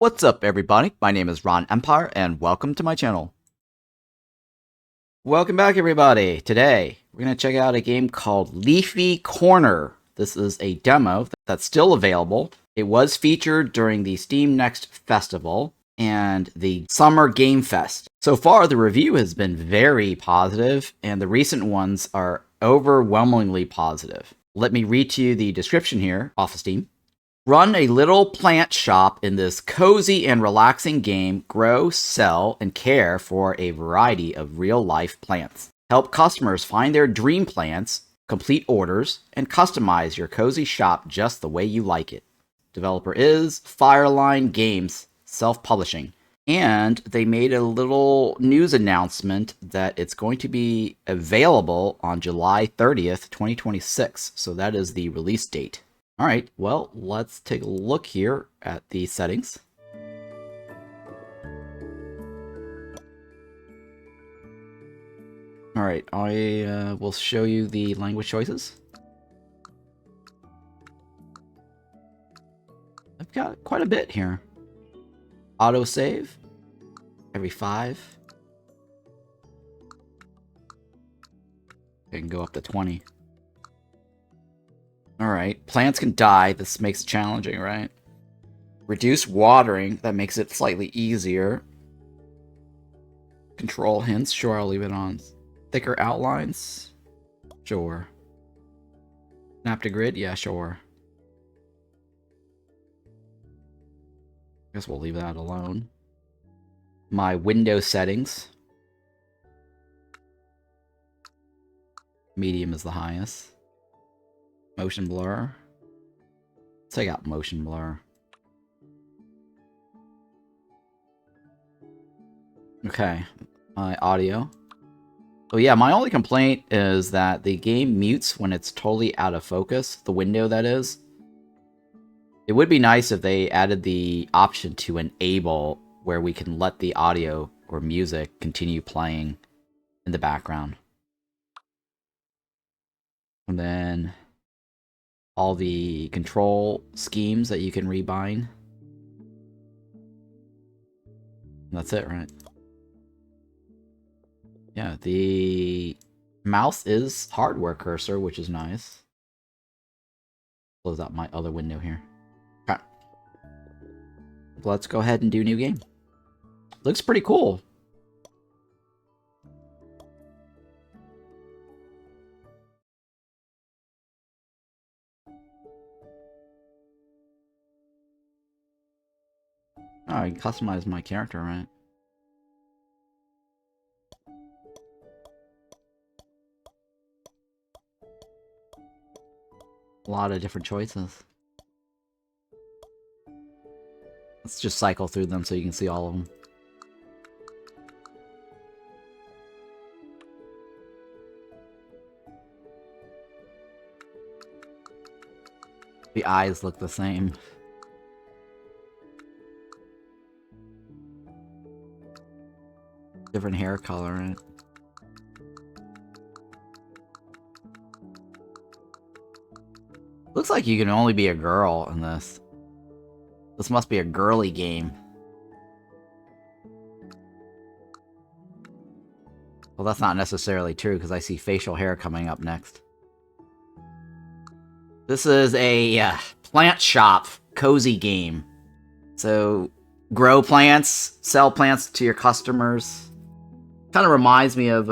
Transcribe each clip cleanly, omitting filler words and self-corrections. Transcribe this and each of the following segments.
What's up, everybody? My name is Ron Empire, and welcome to my channel. Welcome back, everybody. Today, we're going to check out a game called Leafy Corner. This is a demo that's still available. It was featured during the Steam Next Festival and the Summer Game Fest. So far, the review has been very positive, and the recent ones are overwhelmingly positive. Let me read to you the description here off of Steam. Run a little plant shop in this cozy and relaxing game. Grow, sell, and care for a variety of real-life plants. Help customers find their dream plants, complete orders, and customize your cozy shop just the way you like it. Developer is Fireline Games, self-publishing. And they made a little news announcement that it's going to be available on July 30th, 2026. So that is the release date. All right, well, let's take a look here at the settings. All right, I will show you the language choices. I've got quite a bit here. Autosave, every 5. I can go up to 20. Alright, plants can die. This makes it challenging, right? Reduce watering. That makes it slightly easier. Control hints. Sure, I'll leave it on. Thicker outlines. Sure. Snap to grid. Yeah, sure. Guess we'll leave that alone. My window settings. Medium is the highest. Motion blur. Let's take out motion blur. Okay, my audio. Oh yeah, my only complaint is that the game mutes when it's totally out of focus, the window that is. It would be nice if they added the option to enable where we can let the audio or music continue playing in the background. And then all the control schemes that you can rebind. That's it, right? Yeah, the mouse is hardware cursor, which is nice. Close out my other window here. Okay. Let's go ahead and do new game. Looks pretty cool. Oh, I can customize my character, right? A lot of different choices. Let's just cycle through them so you can see all of them. The eyes look the same. Different hair color, right? Looks like you can only be a girl in this. This must be a girly game. Well, that's not necessarily true, because I see facial hair coming up next. This is a plant shop cozy game. So, grow plants, sell plants to your customers. Kind of reminds me of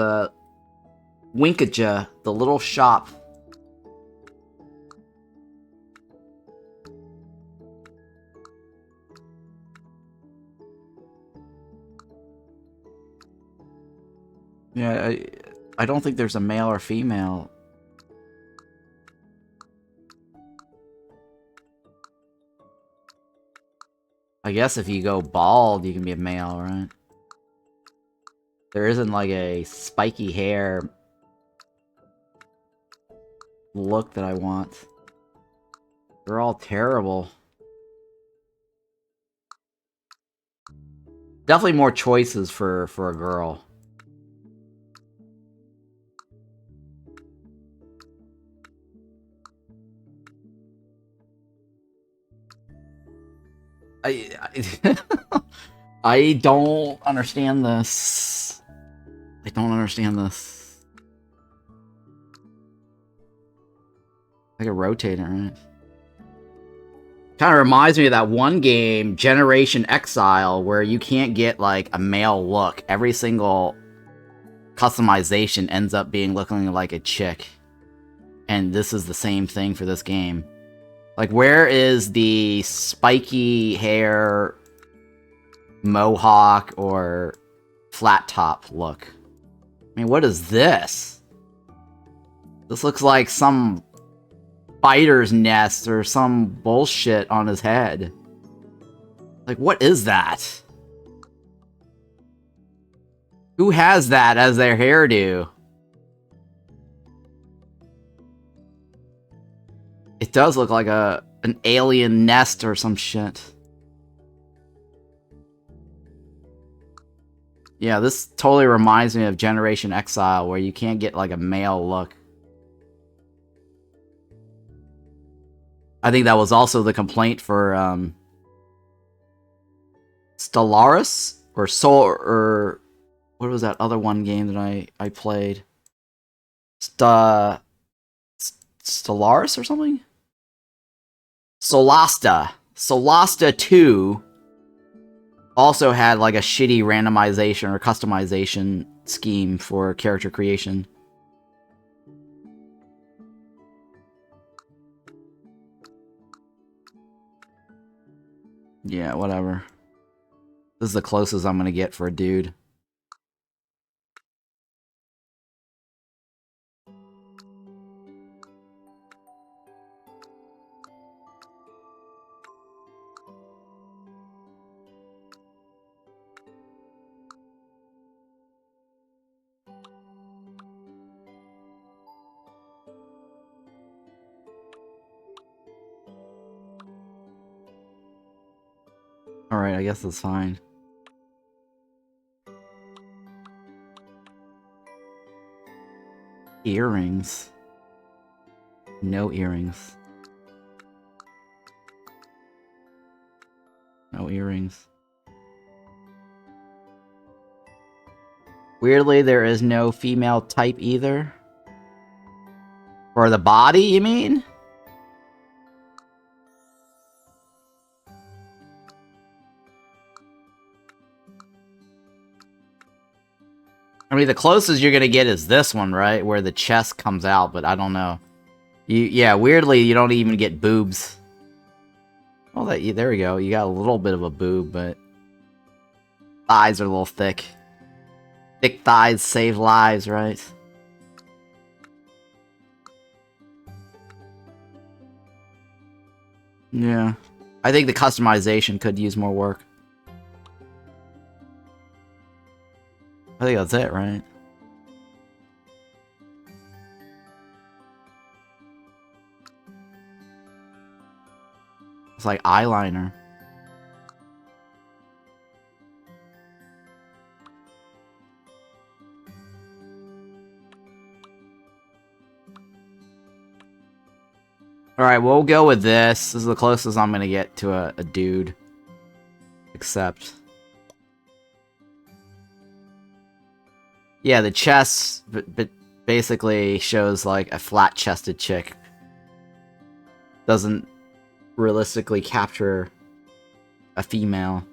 Winkaja, the little shop. Yeah, I don't think there's a male or female. I guess if you go bald, you can be a male, right? There isn't like a spiky hair look that I want. They're all terrible. Definitely more choices for a girl. I don't understand this. I don't understand this. Like a rotator, right? Kind of reminds me of that one game, Generation Exile, where you can't get, like, a male look. Every single customization ends up being looking like a chick. And this is the same thing for this game. Like, where is the spiky hair, mohawk, or flat top look? I mean, what is this? This looks like some spider's nest or some bullshit on his head. Like, what is that? Who has that as their hairdo? It does look like an alien nest or some shit. Yeah, this totally reminds me of Generation Exile, where you can't get, like, a male look. I think that was also the complaint for, Stellaris? Or or what was that other one game that I played? Stellaris or something? Solasta. Solasta 2 also had, like, a shitty randomization or customization scheme for character creation. Yeah, whatever. This is the closest I'm gonna get for a dude. Alright, I guess that's fine. Earrings. No earrings. No earrings. Weirdly, there is no female type either. For the body, you mean? I mean, the closest you're gonna get is this one, right? Where the chest comes out, but I don't know. Yeah, weirdly, you don't even get boobs. Oh, there we go. You got a little bit of a boob, but thighs are a little thick. Thick thighs save lives, right? Yeah. I think the customization could use more work. I think that's it, right? It's like eyeliner. Alright, we'll go with this. This is the closest I'm gonna get to a dude. Except... yeah, the chest but basically shows like a flat-chested chick. Doesn't realistically capture a female.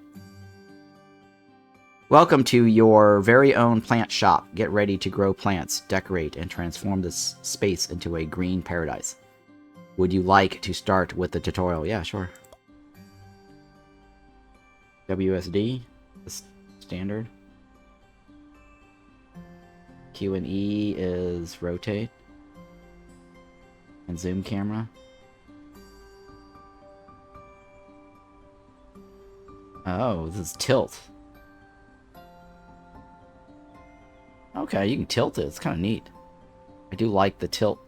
Welcome to your very own plant shop. Get ready to grow plants, decorate, and transform this space into a green paradise. Would you like to start with the tutorial? Yeah, sure. WSD, standard. Q and E is rotate. And zoom camera. Oh, this is tilt. Okay, you can tilt it. It's kind of neat. I do like the tilt.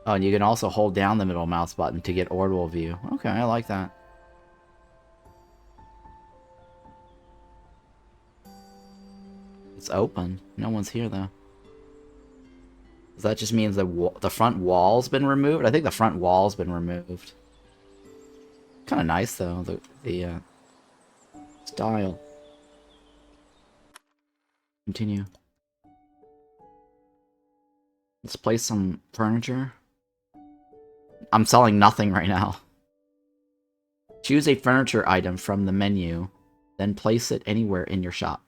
Oh, and you can also hold down the middle mouse button to get orbital view. Okay, I like that. It's open. No one's here, though. Does that just means the front wall's been removed? I think the front wall's been removed. Kind of nice though, the style. Continue. Let's place some furniture. I'm selling nothing right now. Choose a furniture item from the menu, then place it anywhere in your shop.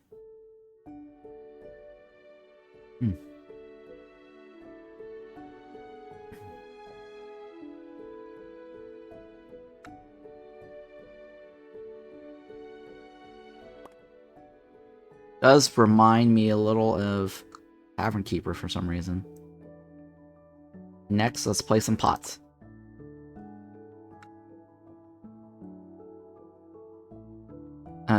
Does remind me a little of Tavern Keeper for some reason. Next, let's play some pots.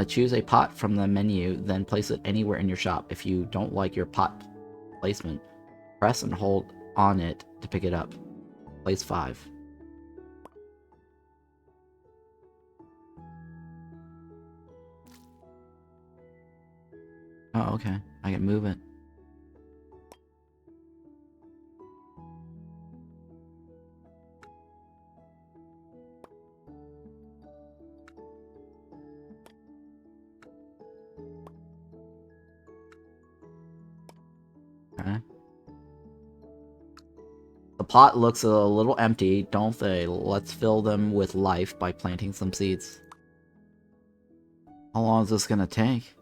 Choose a pot from the menu, then place it anywhere in your shop. If you don't like your pot placement, press and hold on it to pick it up. Place 5. Oh, okay. I can move it. Okay. The pot looks a little empty, don't they? Let's fill them with life by planting some seeds. How long is this gonna take?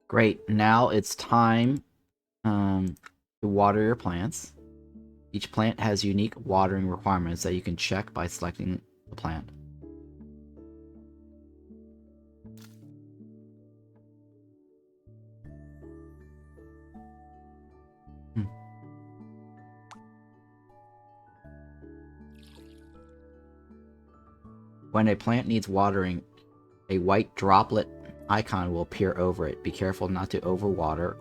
Great, now it's time to water your plants. Each plant has unique watering requirements that you can check by selecting the plant. When a plant needs watering, a white droplet icon will appear over it. Be careful not to overwater,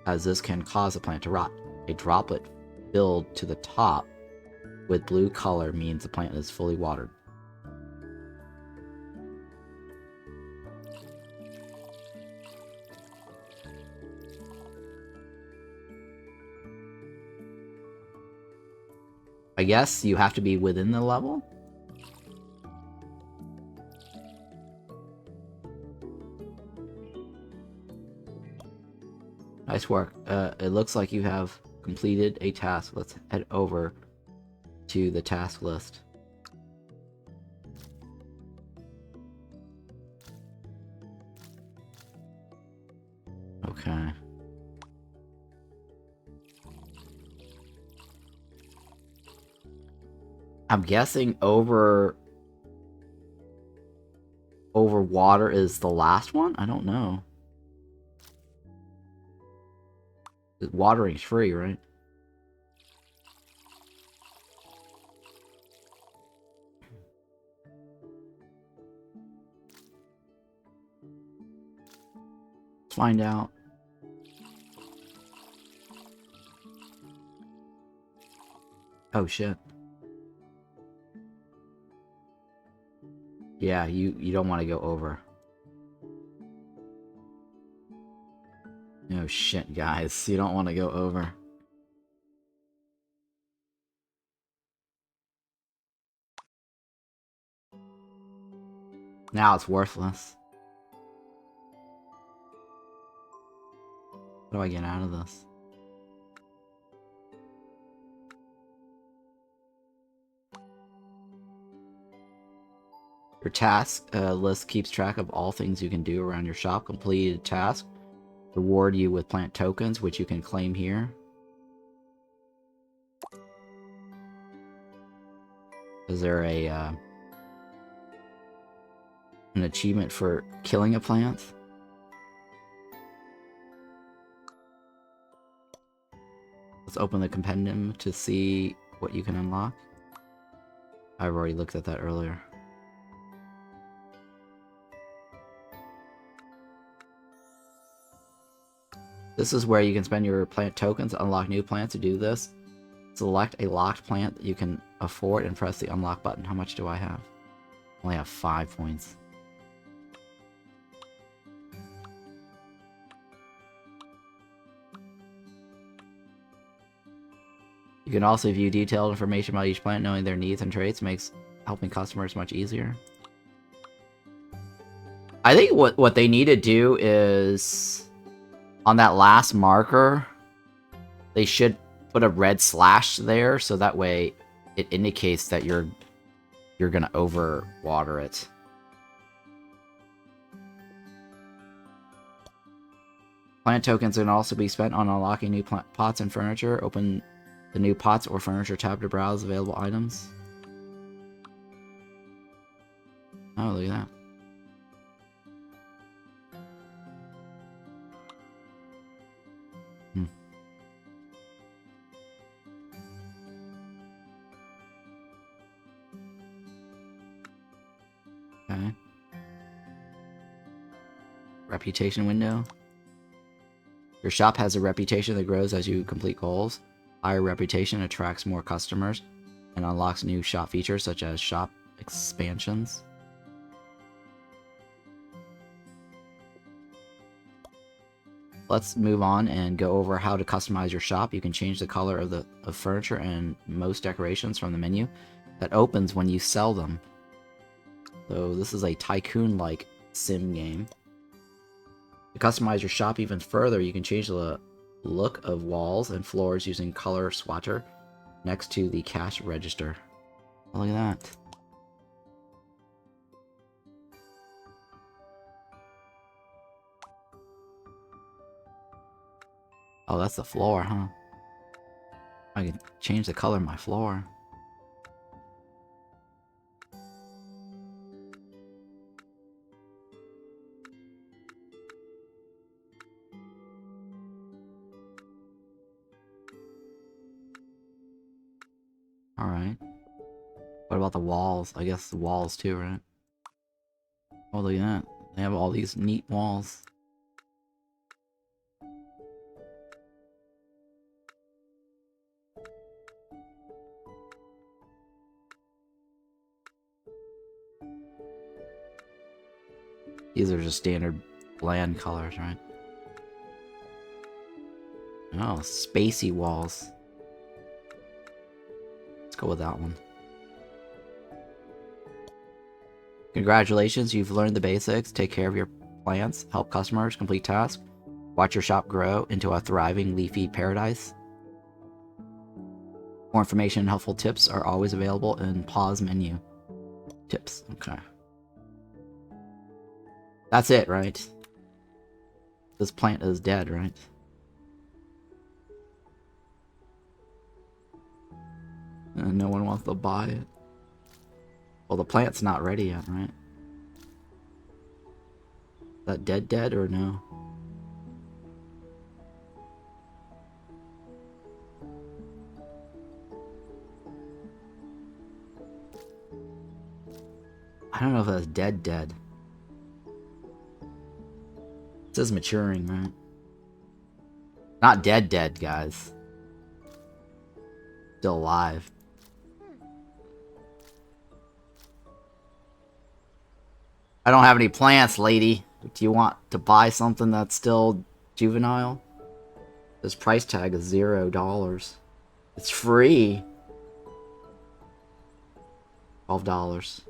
as this can cause the plant to rot. A droplet filled to the top with blue color means the plant is fully watered. I guess you have to be within the level? Nice work. It looks like you have completed a task. Let's head over to the task list. Okay. I'm guessing over water is the last one? I don't know. Watering's free, right? Let's find out. Oh shit. Yeah, you don't want to go over. Oh shit, guys. You don't want to go over. Now it's worthless. What do I get out of this? Your task list keeps track of all things you can do around your shop. Completed task reward you with plant tokens, which you can claim here. Is there a an achievement for killing a plant? Let's open the compendium to see what you can unlock. I've already looked at that earlier. This is where you can spend your plant tokens to unlock new plants. To do this, Select a locked plant that you can afford and press the unlock button. How much do I have? I only have 5 points. You can also view detailed information about each plant. Knowing their needs and traits makes helping customers much easier. I think what they need to do is, on that last marker, they should put a red slash there, so that way it indicates that you're gonna overwater it. Plant tokens can also be spent on unlocking new pots and furniture. Open the new pots or furniture tab to browse available items. Oh, look at that. Okay. Reputation window. Your shop has a reputation that grows as you complete goals. Higher reputation attracts more customers and unlocks new shop features such as shop expansions. Let's move on and go over how to customize your shop. You can change the color of furniture and most decorations from the menu that opens when you sell them. So this is a Tycoon-like sim game. To customize your shop even further, you can change the look of walls and floors using color swatcher next to the cash register. Oh, look at that. Oh, that's the floor, huh? I can change the color of my floor. Alright. What about the walls? I guess the walls too, right? Oh, look at that. They have all these neat walls. These are just standard bland colors, right? Oh, spacey walls. Let's go with that one. Congratulations, you've learned the basics. Take care of your plants, help customers, complete tasks. Watch your shop grow into a thriving leafy paradise. More information and helpful tips are always available in pause menu. Tips, okay. That's it, right? This plant is dead, right? And no one wants to buy it. Well, the plant's not ready yet, right? Is that dead or no? I don't know if that's dead. It says maturing, right? Not dead, guys. Still alive. I don't have any plants, lady. Do you want to buy something that's still juvenile? This price tag is $0. It's free. $12.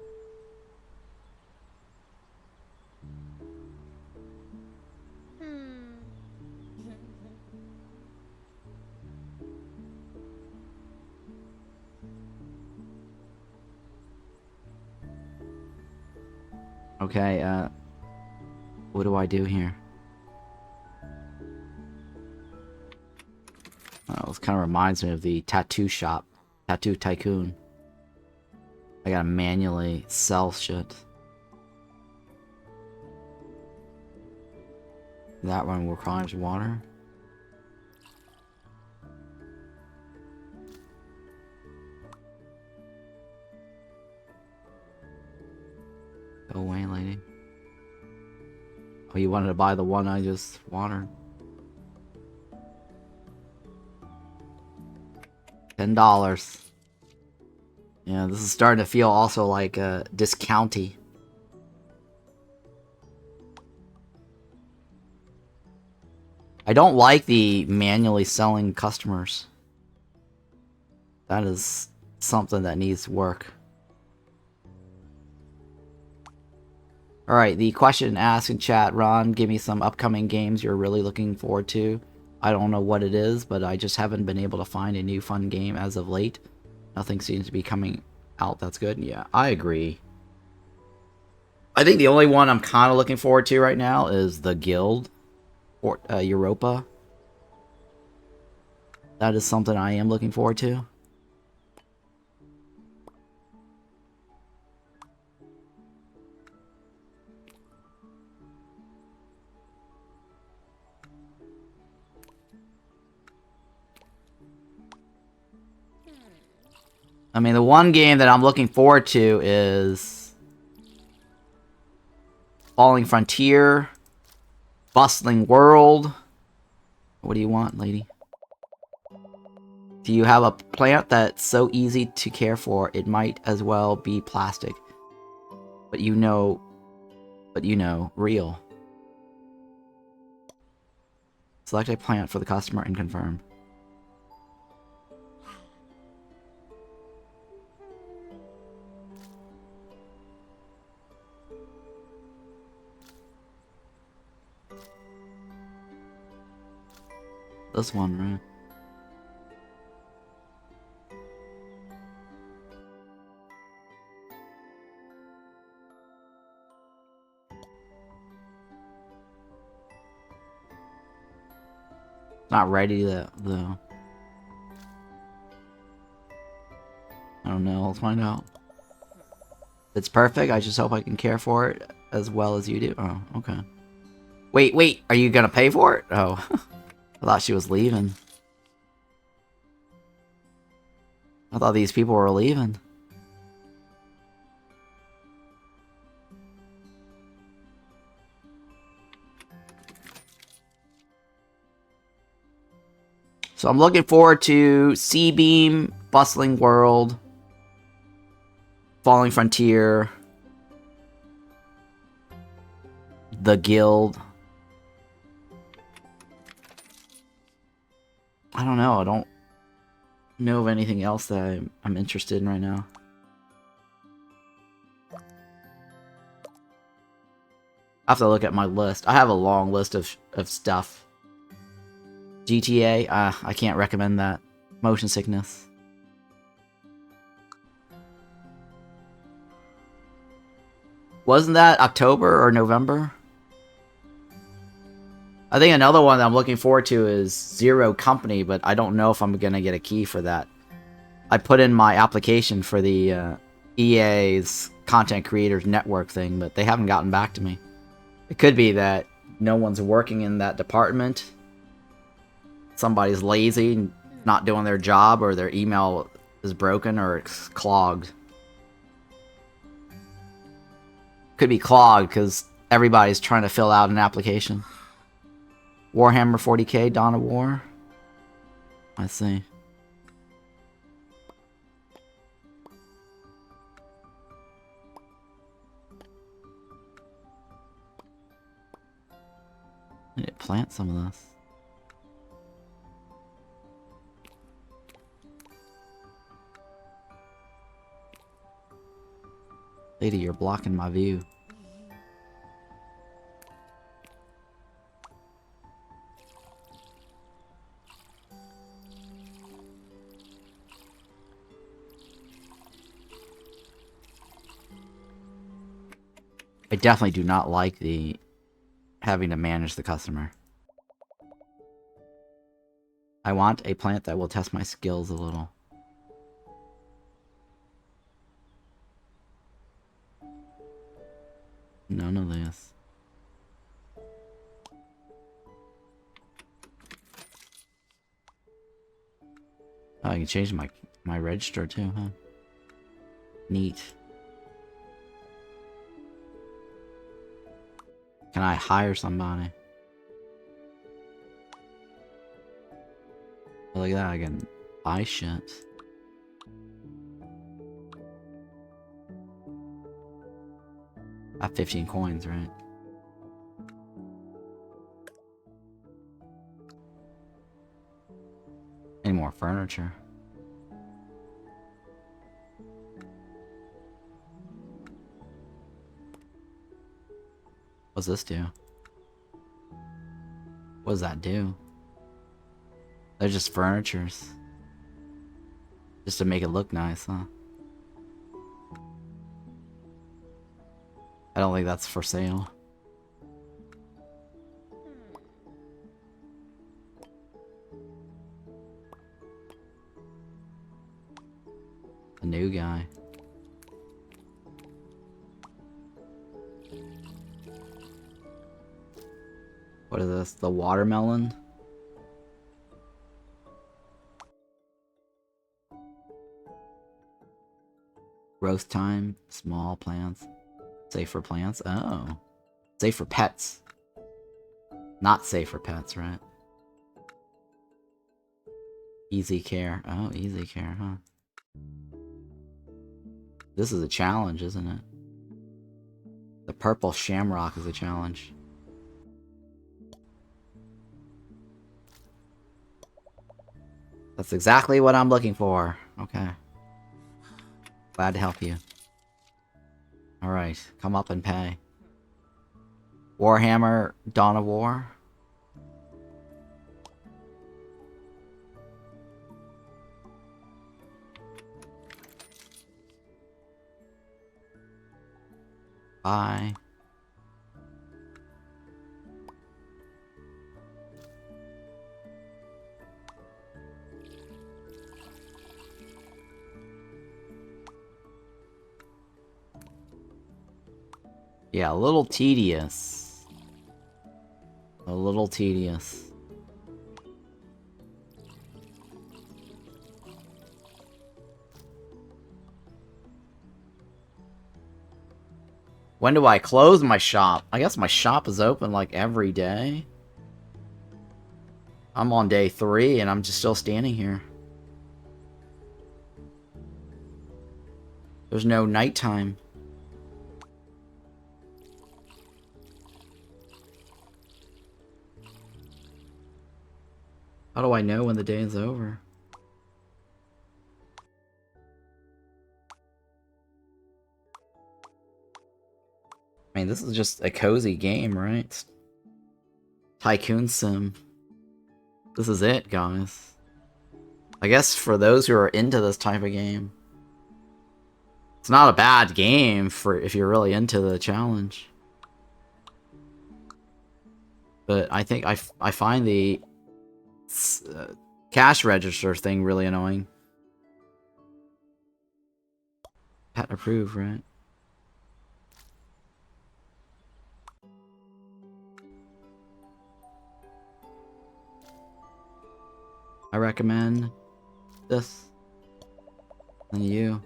Okay, what do I do here? Oh, this kind of reminds me of the tattoo shop. Tattoo Tycoon. I gotta manually sell shit. That one requires water. Go away, lady. Oh, you wanted to buy the one I just watered? $10 $10. Yeah, this is starting to feel also like discounty. I don't like the manually selling customers. That is something that needs work. Alright, the question asked in chat, Ron, give me some upcoming games you're really looking forward to. I don't know what it is, but I just haven't been able to find a new fun game as of late. Nothing seems to be coming out that's good. Yeah, I agree. I think the only one I'm kind of looking forward to right now is The Guild, or Europa. That is something I am looking forward to. I mean, the one game that I'm looking forward to is Falling Frontier, Bustling World. What do you want, lady? Do you have a plant that's so easy to care for, it might as well be plastic? But you know, real. Select a plant for the customer and confirm. This one, right? Not ready though. I don't know. Let's find out. It's perfect. I just hope I can care for it as well as you do. Oh, okay. Wait. Are you gonna pay for it? Oh, I thought she was leaving. I thought these people were leaving. So I'm looking forward to Sea Beam, Bustling World, Falling Frontier, The Guild. I don't know. I don't know of anything else that I'm interested in right now. I have to look at my list. I have a long list of stuff. GTA, I can't recommend that. Motion sickness. Wasn't that October or November? I think another one that I'm looking forward to is Zero Company, but I don't know if I'm gonna get a key for that. I put in my application for the EA's Content Creators Network thing, but they haven't gotten back to me. It could be that no one's working in that department. Somebody's lazy, not doing their job, or their email is broken or it's clogged. Could be clogged because everybody's trying to fill out an application. Warhammer 40k, Dawn of War. I see. I need to plant some of this. Lady, you're blocking my view. I definitely do not like the having to manage the customer. I want a plant that will test my skills a little. None of this. Oh, I can change my register too, huh? Neat. Can I hire somebody? Look at that, I can buy shit. Got 15 coins, right? Any more furniture? What's this do? What does that do? They're just furnitures. Just to make it look nice, huh? I don't think that's for sale. A new guy. What is this? The watermelon? Growth time, small plants. Safe for plants? Oh. Safe for pets. Not safe for pets, right? Easy care. Oh, easy care, huh? This is a challenge, isn't it? The purple shamrock is a challenge. That's exactly what I'm looking for. Okay. Glad to help you. Alright, come up and pay. Warhammer, Dawn of War. Bye. Yeah, a little tedious. A little tedious. When do I close my shop? I guess my shop is open like every day. I'm on day 3 and I'm just still standing here. There's no nighttime. How do I know when the day is over? I mean, this is just a cozy game, right? Tycoon Sim. This is it, guys. I guess for those who are into this type of game, it's not a bad game for if you're really into the challenge. But I think I find the cash register thing really annoying. Pet approved, right? I recommend this. And you.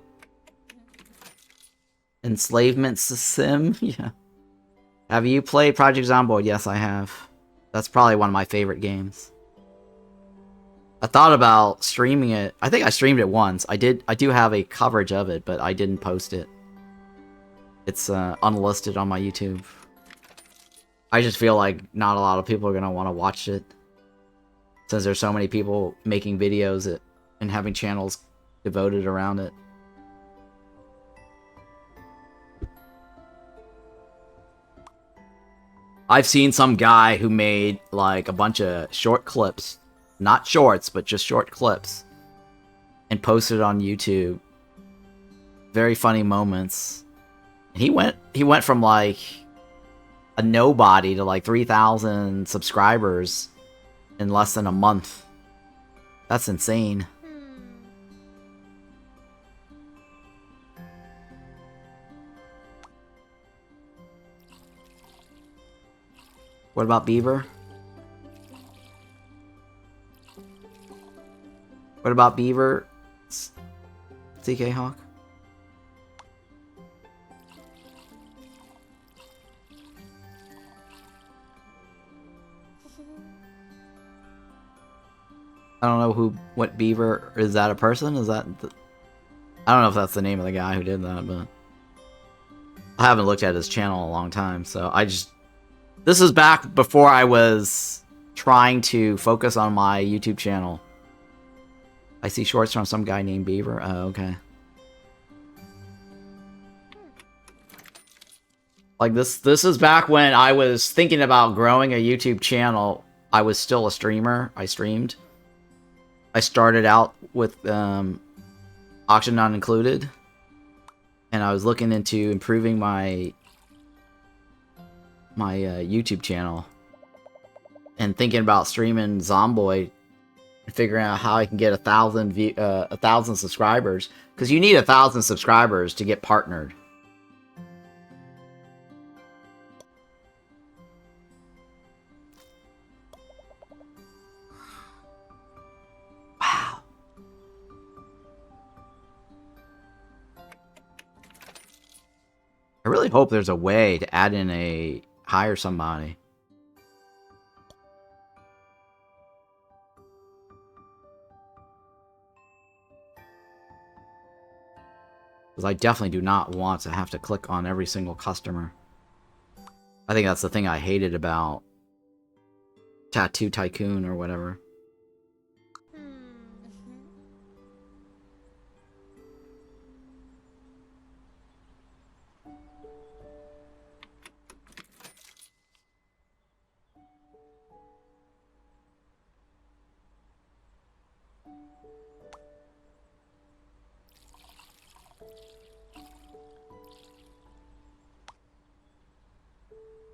Enslavement Sim? Yeah. Have you played Project Zomboid? Yes, I have. That's probably one of my favorite games. I thought about streaming it. I think I streamed it once. I do have a coverage of it, but I didn't post it. It's unlisted on my YouTube. I just feel like not a lot of people are going to want to watch it. Since there's so many people making videos and having channels devoted around it. I've seen some guy who made like a bunch of short clips. Not shorts, but just short clips. And posted it on YouTube. Very funny moments. He went from like a nobody to like 3,000 subscribers in less than a month. That's insane. What about Beaver? What about Beaver? CK Hawk? I don't know what Beaver, is that a person? Is that, I don't know if that's the name of the guy who did that, but I haven't looked at his channel in a long time, so this is back before I was trying to focus on my YouTube channel. I see shorts from some guy named Beaver. Oh, okay. Like this is back when I was thinking about growing a YouTube channel. I was still a streamer. I streamed. I started out with auction not included, and I was looking into improving my YouTube channel and thinking about streaming Zomboid and figuring out how I can get 1,000 subscribers, because you need 1,000 subscribers to get partnered. Wow. I really hope there's a way to add in a hire somebody. Because I definitely do not want to have to click on every single customer. I think that's the thing I hated about Tattoo Tycoon or whatever.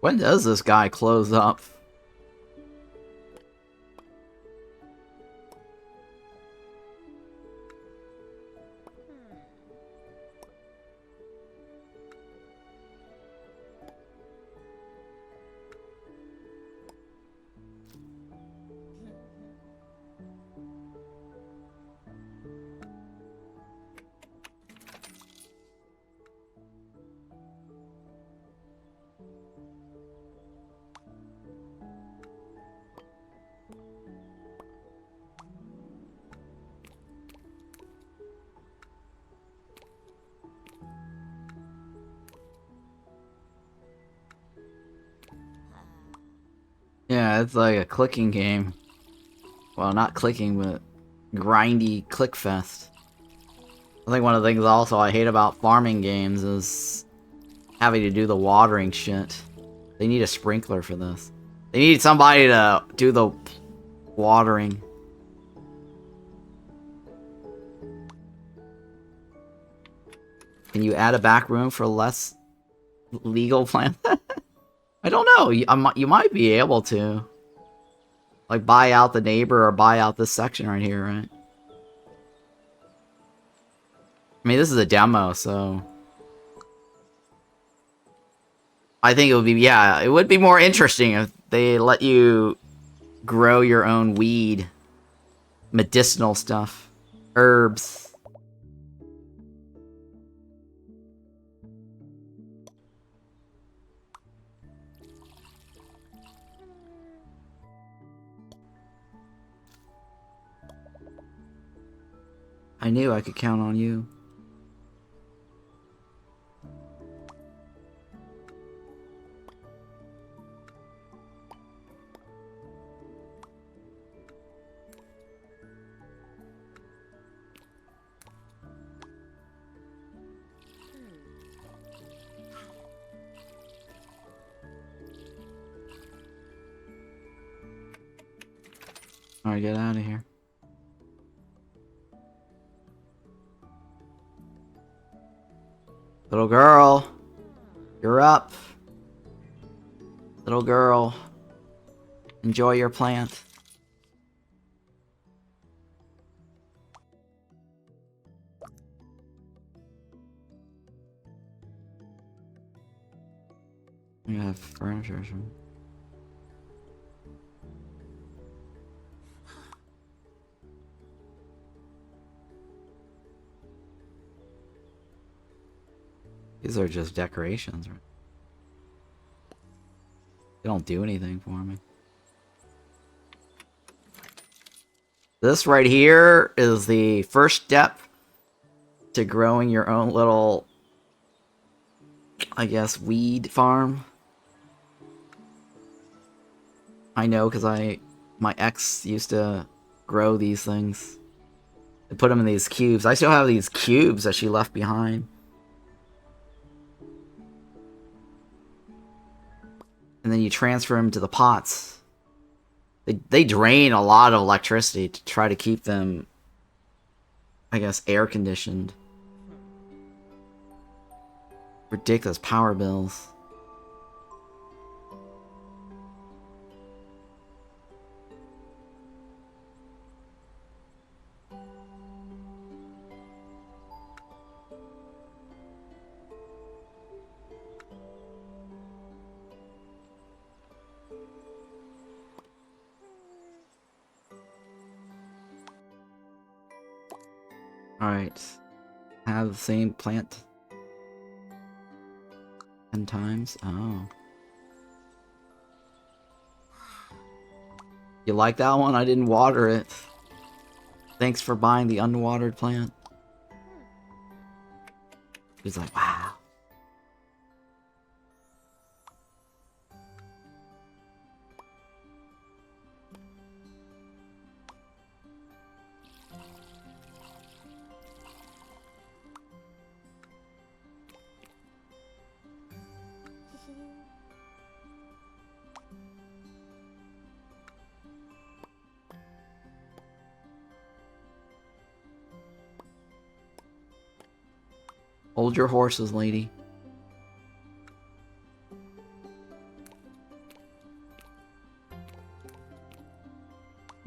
When does this guy close up? Yeah, it's like a clicking game. Well, not clicking, but grindy click fest. I think one of the things also I hate about farming games is having to do the watering shit. They need a sprinkler for this. They need somebody to do the watering. Can you add a back room for less legal plan? I don't know. You might be able to. Like, buy out the neighbor or buy out this section right here, right? I mean, this is a demo, so... I think it would be, yeah, it would be more interesting if they let you grow your own weed. Medicinal stuff. Herbs. I knew I could count on you. Alright, get out of here. Little girl, you're up. Little girl, enjoy your plant. You have furniture. These are just decorations, right? They don't do anything for me. This right here is the first step to growing your own little I guess, weed farm. I know, because my ex used to grow these things. They put them in these cubes. I still have these cubes that she left behind. And then you transfer them to the pots. They drain a lot of electricity to try to keep them, I guess, air conditioned. Ridiculous power bills. Alright. Have the same plant 10 times? Oh. You like that one? I didn't water it. Thanks for buying the unwatered plant. He's like, wow. Hold your horses, lady.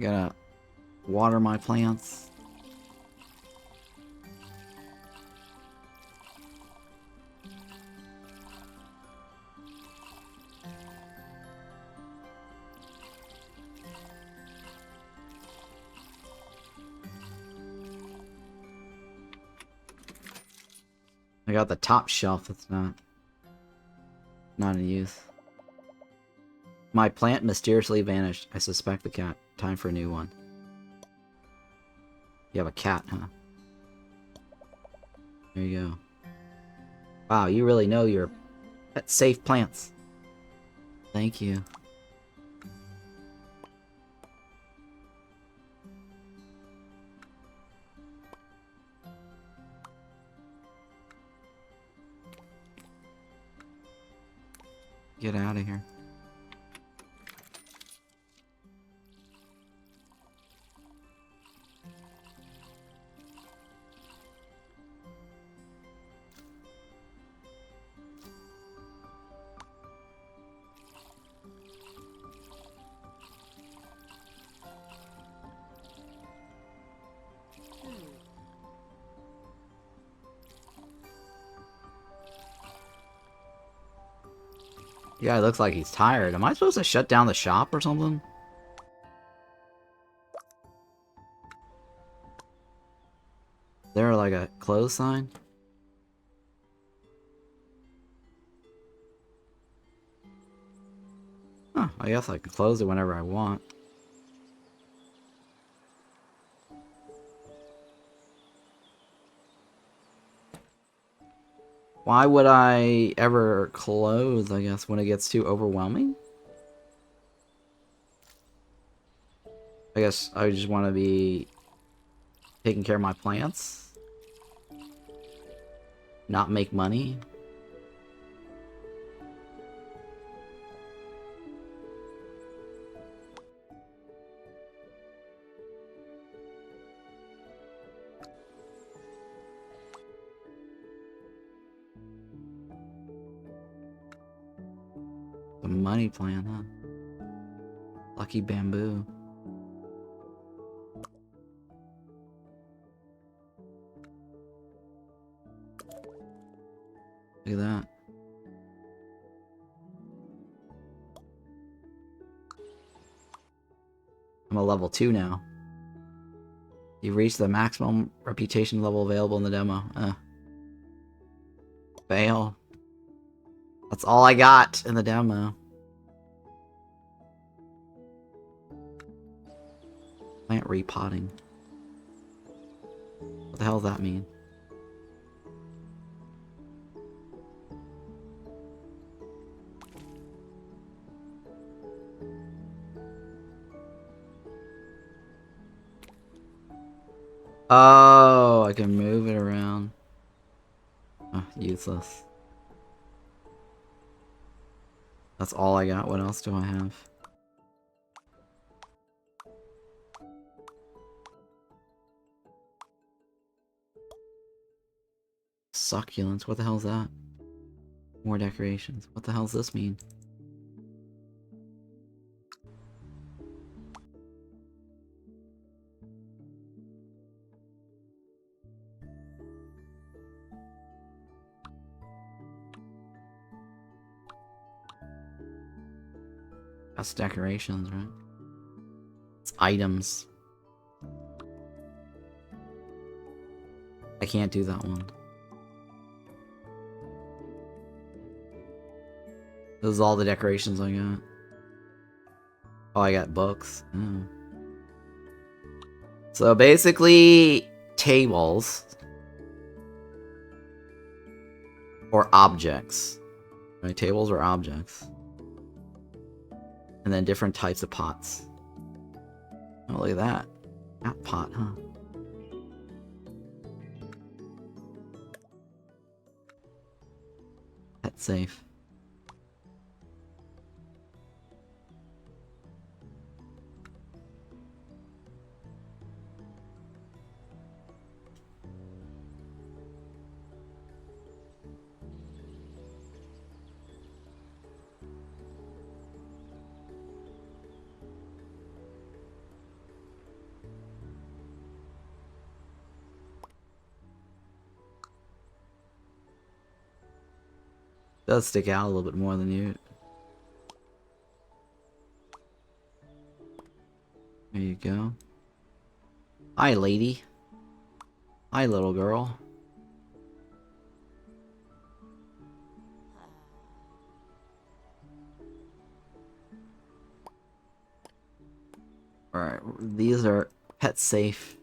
Gotta water my plants. I got the top shelf that's not in use. My plant mysteriously vanished. I suspect the cat. Time for a new one. You have a cat, huh? There you go. Wow, you really know your pet safe plants. Thank you. Get out of here. Yeah, it looks like he's tired. Am I supposed to shut down the shop or something? Is there like a close sign? Huh, I guess I can close it whenever I want. Why would I ever close, I guess, when it gets too overwhelming? I guess I just want to be taking care of my plants. Not make money. The money plan, huh? Lucky bamboo. Look at that. I'm a level 2 now. You've reached the maximum reputation level available in the demo. Fail. That's all I got in the demo. Plant repotting. What the hell does that mean? Oh, I can move it around. Oh, useless. That's all I got. What else do I have? Succulents. What the hell is that? More decorations. What the hell does this mean? That's decorations, right? It's items. I can't do that one. This is all the decorations I got. Oh, I got books. Oh. So basically, tables or objects. Right? Tables or objects. And then different types of pots. Oh, look at that. That pot, huh? Pet safe. Does stick out a little bit more than you. There you go. Hi, lady. Hi, little girl. Alright, these are pet safe.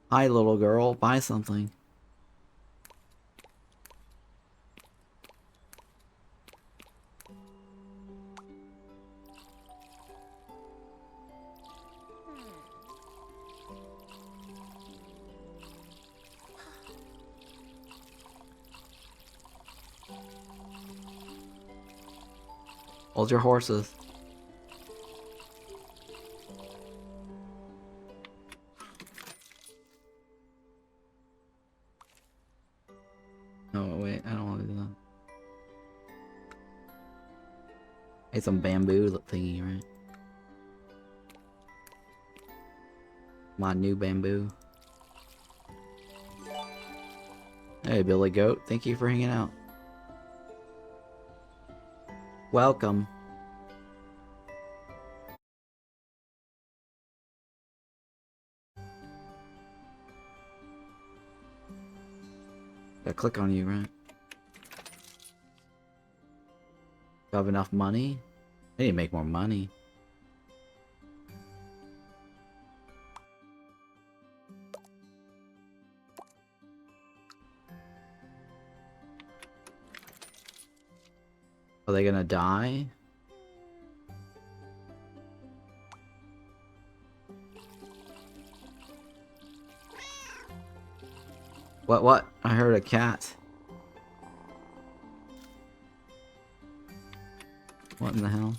Hi, little girl. Buy something. Hold your horses. Oh, wait. I don't want to do that. Hey, some bamboo thingy, right? My new bamboo. Hey, Billy Goat. Thank you for hanging out. Welcome. Gotta click on you, right? You have enough money? I need to make more money. Are they gonna die? What? I heard a cat. What in the hell?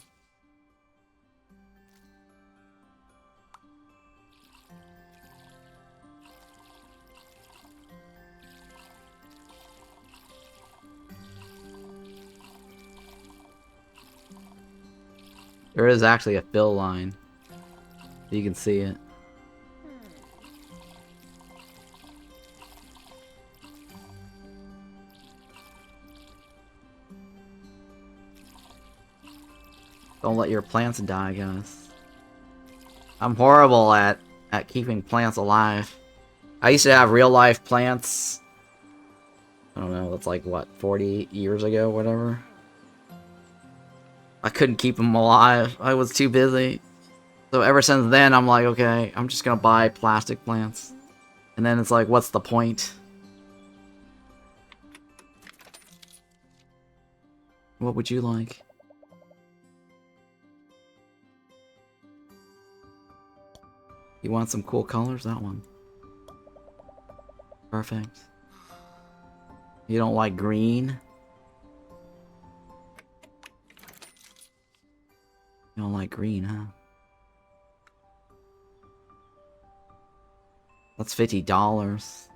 There is actually a fill line. You can see it. Don't let your plants die, guys. I'm horrible at keeping plants alive. I used to have real life plants. I don't know, that's like, what, 40 years ago, whatever? I couldn't keep them alive. I was too busy. So ever since then, I'm like, okay, I'm just gonna buy plastic plants. And then it's like, what's the point? What would you like? You want some cool colors? That one. Perfect. You don't like green? You don't like green, huh? That's $50.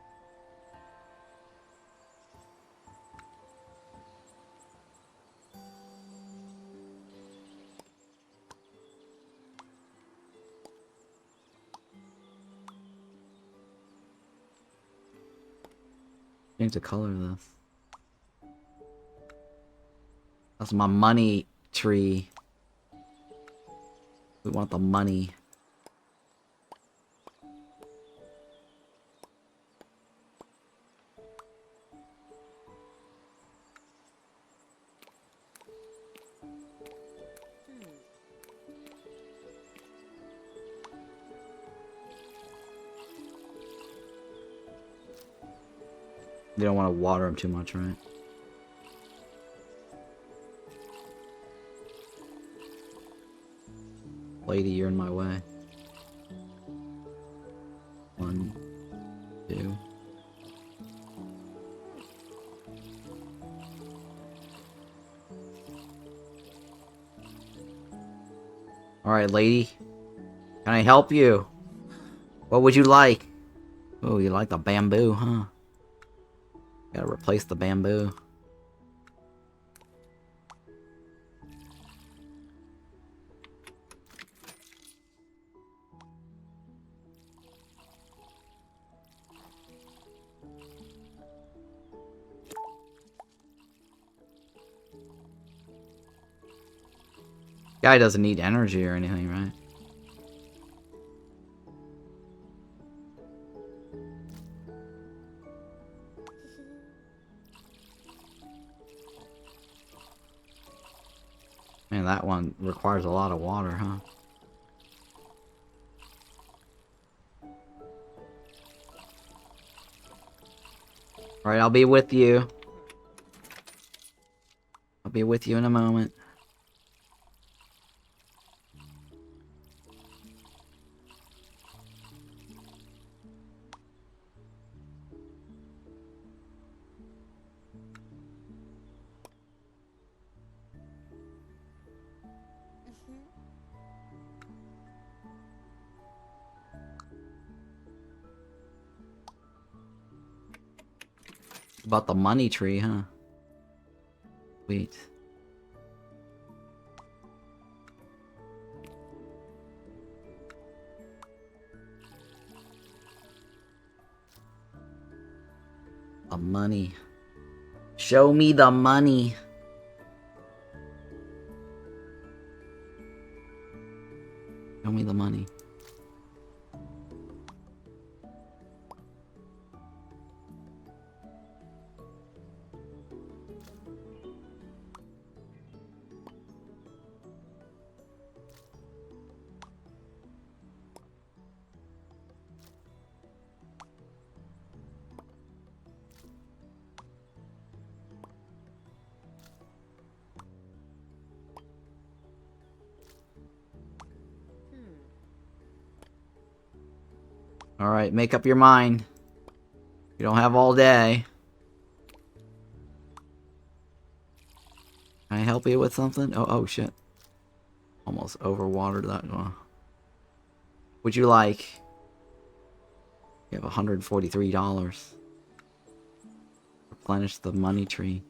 Change the color of this. That's my money tree. We want the money. You don't want to water them too much, right? Lady, you're in my way. 1, 2. Alright, lady. Can I help you? What would you like? Oh, you like the bamboo, huh? Gotta replace the bamboo. Guy doesn't need energy or anything, right? Man, that one requires a lot of water, huh? Alright, I'll be with you. I'll be with you in a moment. About the money tree, huh? Wait. The money. Show me the money. Show me the money. Alright, make up your mind. You don't have all day. Can I help you with something? Oh shit. Almost overwatered that one. Would you like? You have $143. Replenish the money tree.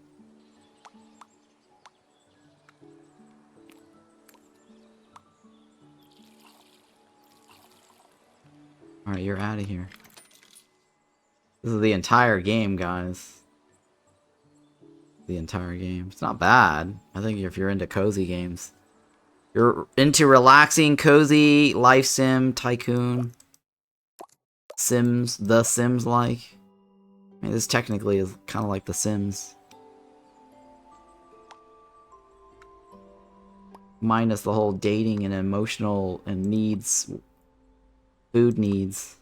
Alright, you're out of here. This is the entire game, guys. The entire game. It's not bad. I think if you're into cozy games. You're into relaxing, cozy, life sim, Tycoon. Sims, The Sims like. I mean, this technically is kind of like The Sims. Minus the whole dating and emotional and needs. Food needs.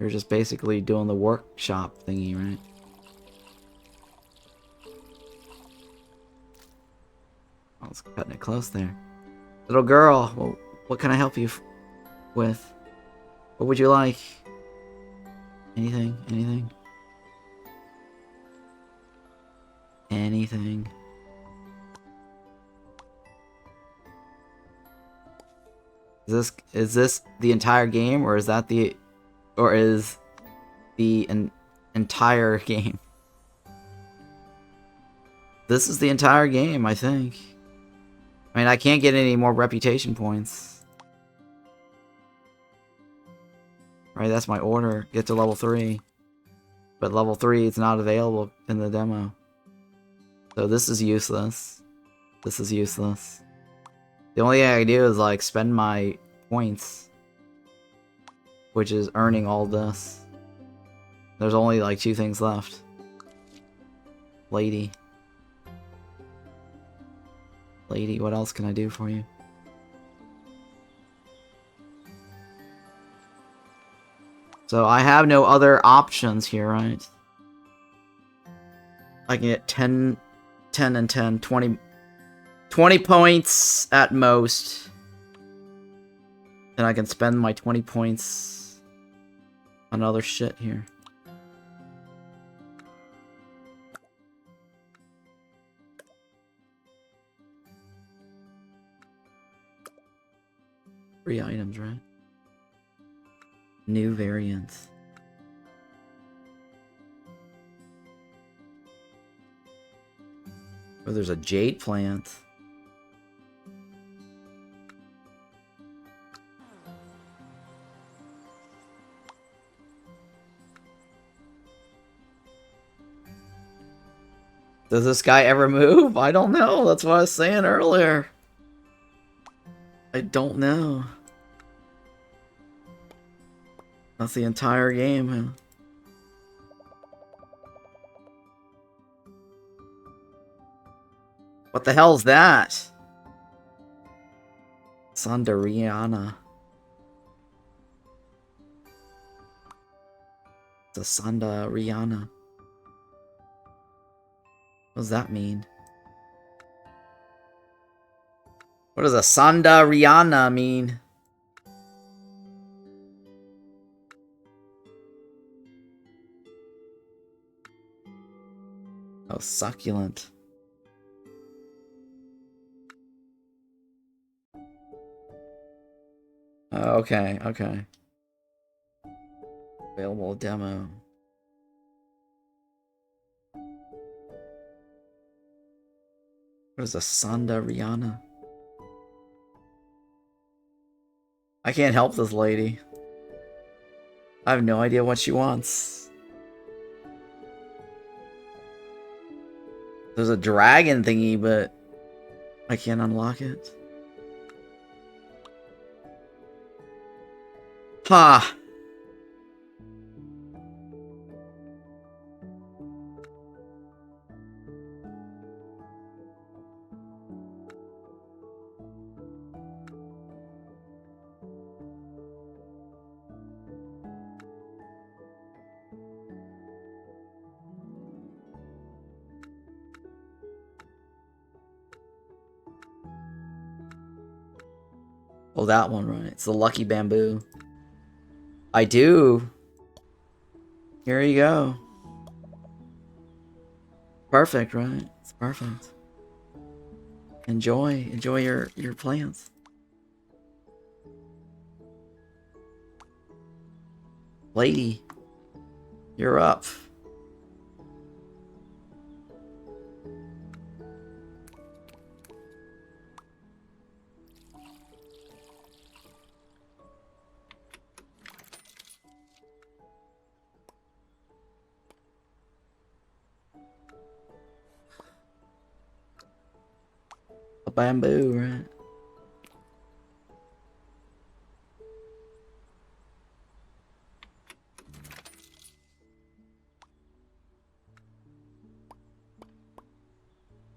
You're just basically doing the workshop thingy, right? I was cutting it close there. Little girl, what can I help you with? What would you like? Anything? Anything? Anything? Is this the entire game, or is that the entire game? This is the entire game, I think. I mean, I can't get any more reputation points. Right, that's my order. Get to level 3. But level 3 is not available in the demo. So this is useless. This is useless. The only thing I can do is, like, spend my points. Which is earning all this. There's only, like, 2 things left. Lady. Lady, what else can I do for you? So I have no other options here, right? I can get 10 and 10, 20 points at most. And I can spend my 20 points on other shit here. Three items, right? New variants. Oh, there's a jade plant. Does this guy ever move? I don't know. That's what I was saying earlier. I don't know. That's the entire game, huh? What the hell is that? Sandariana. It's a Sandariana. What does that mean? What does a Sandariana mean? Oh, succulent. Okay, okay. Available demo. What is a Sandariana? I can't help this lady. I have no idea what she wants. There's a dragon thingy, but I can't unlock it. Ha! Oh, that one, right? It's the lucky bamboo. I do. Here you go. Perfect, right? It's perfect. Enjoy your plants. Lady, you're up. A bamboo, right?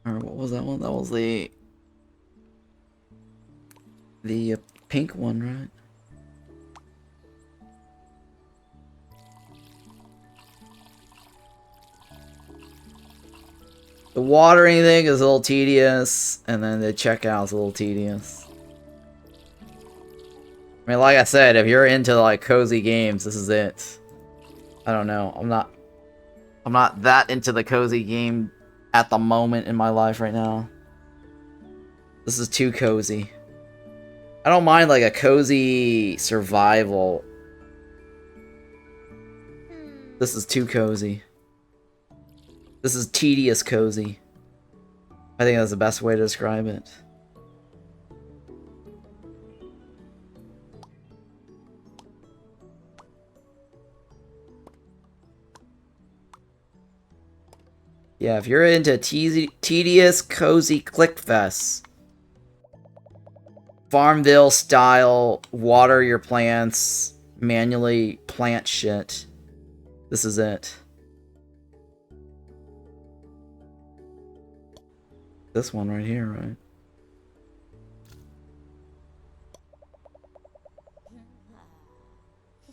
Or what was that one? That was the pink one, right? The watering thing is a little tedious, and then the checkout's a little tedious. I mean, like I said, if you're into like cozy games, this is it. I don't know. I'm not that into the cozy game at the moment in my life right now. This is too cozy. I don't mind like a cozy survival. This is too cozy. This is tedious cozy. I think that's the best way to describe it. Yeah, if you're into tedious, cozy clickfests, Farmville style, water your plants, manually plant shit, this is it. This one right here, right?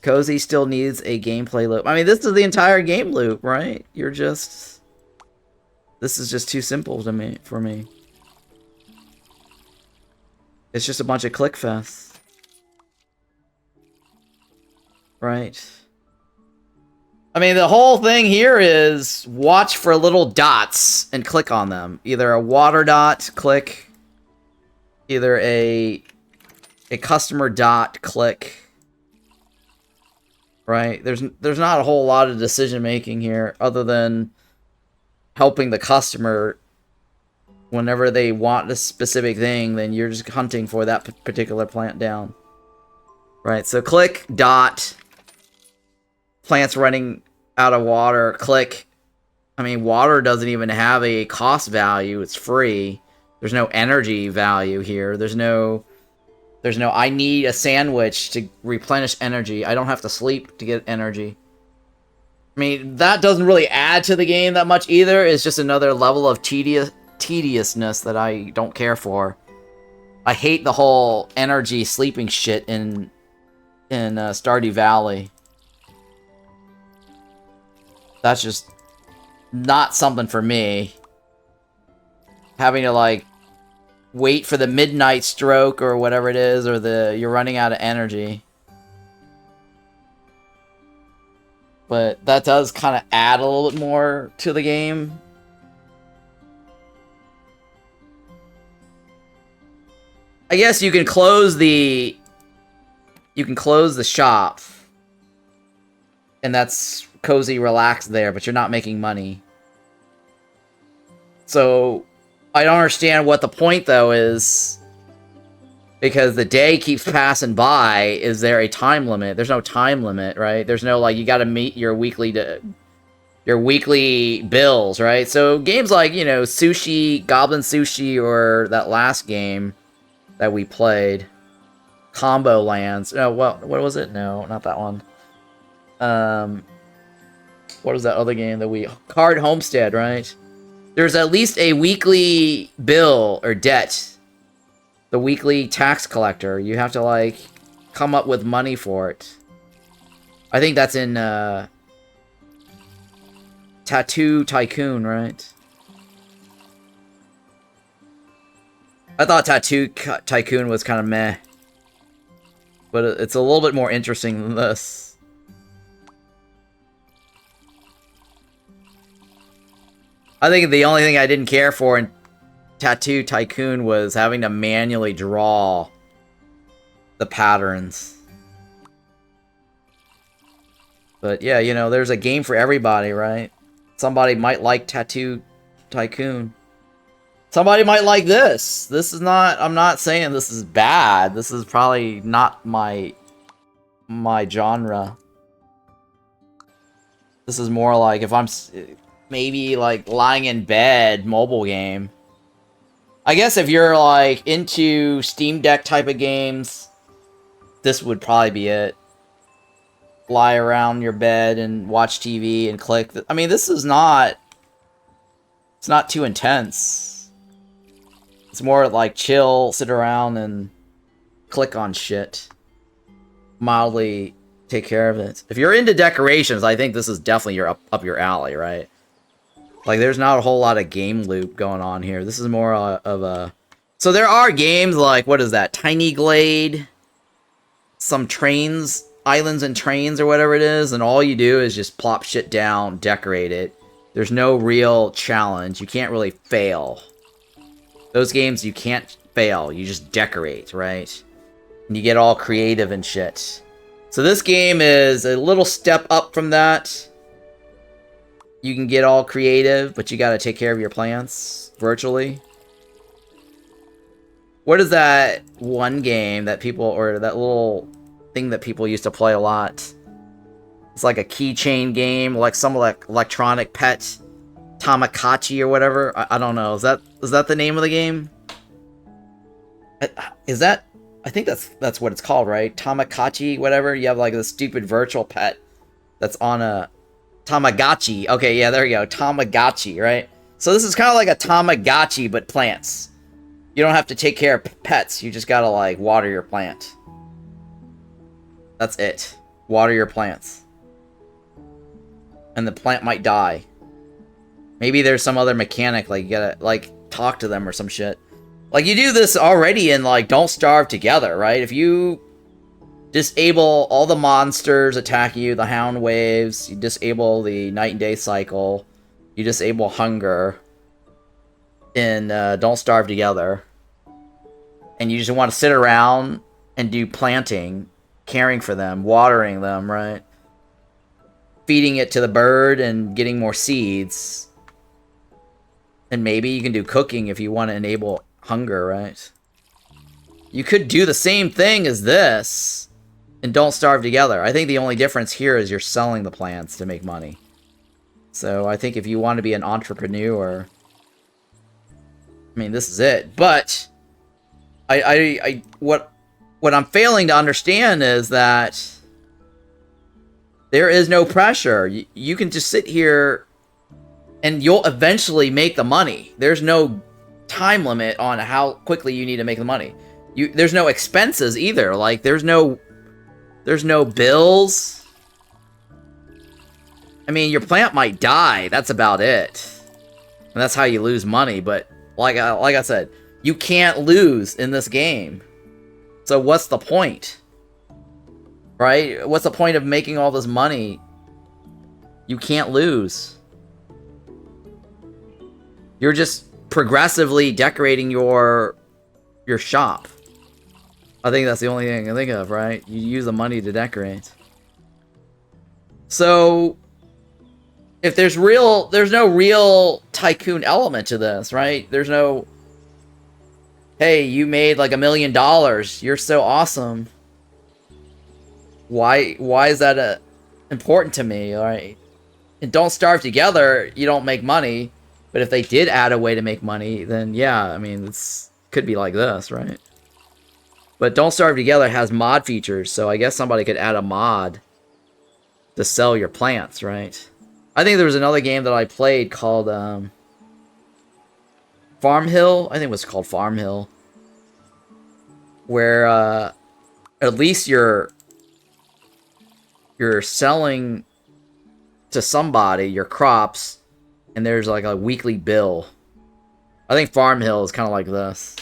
Cozy still needs a gameplay loop. I mean, this is the entire game loop, right? You're just... This is just too simple to me, for me. It's just a bunch of clickfests. Right. I mean, the whole thing here is watch for little dots and click on them. Either a water dot, click. Either a customer dot, click. Right? There's not a whole lot of decision making here other than helping the customer whenever they want a specific thing, then you're just hunting for that particular plant down. Right, so click, dot, plant's running out of water, click. I mean, water doesn't even have a cost value, it's free. There's no energy value here. There's no I need a sandwich to replenish energy. I don't have to sleep to get energy. I mean, that doesn't really add to the game that much either. It's just another level of tediousness that I don't care for. I hate the whole energy sleeping shit in Stardew Valley. That's just not something for me. Having to, like, wait for the midnight stroke or whatever it is, or you're running out of energy. But that does kind of add a little bit more to the game. I guess you can close the shop. And that's cozy, relaxed there, but you're not making money. So I don't understand what the point though is. Because the day keeps passing by, is there a time limit? There's no time limit, right? There's no, like, you gotta meet your weekly bills, right? So games like, you know, Sushi, Goblin Sushi, or that last game that we played, Combo Lands. No, well, what was it? No, not that one. What was that other game that we... Card Homestead, right? There's at least a weekly bill or debt. The weekly tax collector. You have to, like, come up with money for it. I think that's in, Tattoo Tycoon, right? I thought Tattoo Tycoon was kind of meh. But it's a little bit more interesting than this. I think the only thing I didn't care for in Tattoo Tycoon was having to manually draw the patterns. But yeah, you know, there's a game for everybody, right? Somebody might like Tattoo Tycoon. Somebody might like this. This is not... I'm not saying this is bad. This is probably not my genre. This is more like if I'm maybe like lying in bed, mobile game. I guess if you're like into Steam Deck type of games, this would probably be it. Lie around your bed and watch TV and click. I mean, this is not... It's not too intense. It's more like chill, sit around and click on shit. Mildly take care of it. If you're into decorations, I think this is definitely up your alley, right? Like, there's not a whole lot of game loop going on here. This is more of a... So there are games like, what is that? Tiny Glade. some trains, islands and trains or whatever it is, and all you do is just plop shit down, decorate it. There's no real challenge. You can't really fail. Those games, you can't fail. You just decorate, right? And you get all creative and shit. So this game is a little step up from that. You can get all creative, but you gotta take care of your plants virtually. What is that one game that people, or that little thing that people used to play a lot? It's like a keychain game, like some like electronic pet, Tamagotchi or whatever. I don't know. Is that the name of the game? Is that? I think that's what it's called, right? Tamagotchi, whatever. You have like this stupid virtual pet that's on a Tamagotchi. Okay, yeah, there you go. Tamagotchi, right? So this is kind of like a Tamagotchi, but plants. You don't have to take care of pets. You just gotta like water your plant. That's it. Water your plants. And the plant might die. Maybe there's some other mechanic, like you gotta like talk to them or some shit. Like you do this already in like Don't Starve Together, right? If you disable all the monsters attacking you, the hound waves, you disable the night and day cycle, you disable hunger in Don't Starve Together, and you just want to sit around and do planting, caring for them, watering them, right? Feeding it to the bird and getting more seeds. And maybe you can do cooking if you want to enable hunger, right? You could do the same thing as this and Don't Starve Together. I think the only difference here is you're selling the plants to make money. So I think if you want to be an entrepreneur, I mean, this is it. But what I'm failing to understand is that there is no pressure. You can just sit here and you'll eventually make the money. There's no time limit on how quickly you need to make the money. There's no expenses either. Like there's no bills. I mean, your plant might die. That's about it. And that's how you lose money. But like I said, you can't lose in this game. So what's the point? Right? What's the point of making all this money? You can't lose. You're just progressively decorating your shop. I think that's the only thing I can think of, right? You use the money to decorate. So if there's no real Tycoon element to this, right? There's no, hey, you made like $1 million. You're so awesome. Why is that important to me, all right? And Don't Starve Together, you don't make money. But if they did add a way to make money, then yeah, I mean, it's could be like this, right? But Don't Starve Together has mod features, so I guess somebody could add a mod to sell your plants, right? I think there was another game that I played called Farm Hill. I think it was called Farm Hill. Where at least you're selling to somebody your crops, and there's like a weekly bill. I think Farm Hill is kind of like this.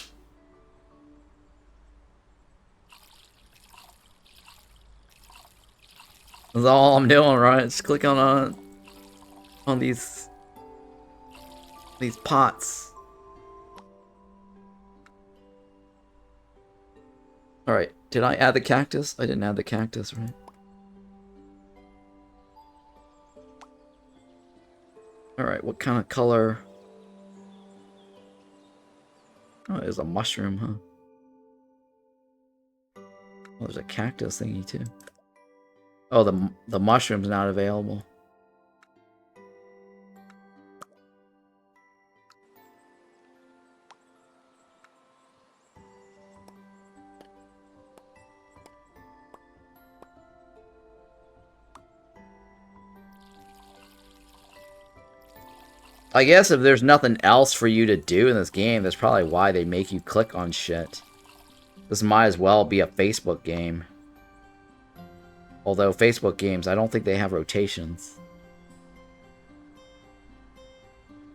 That's all I'm doing, right? Just click on these pots. All right, did I add the cactus? I didn't add the cactus, right? All right, what kind of color? Oh, there's a mushroom, huh? Oh, there's a cactus thingy too. Oh, the mushroom's not available. I guess if there's nothing else for you to do in this game, that's probably why they make you click on shit. This might as well be a Facebook game. Although Facebook games, I don't think they have rotations.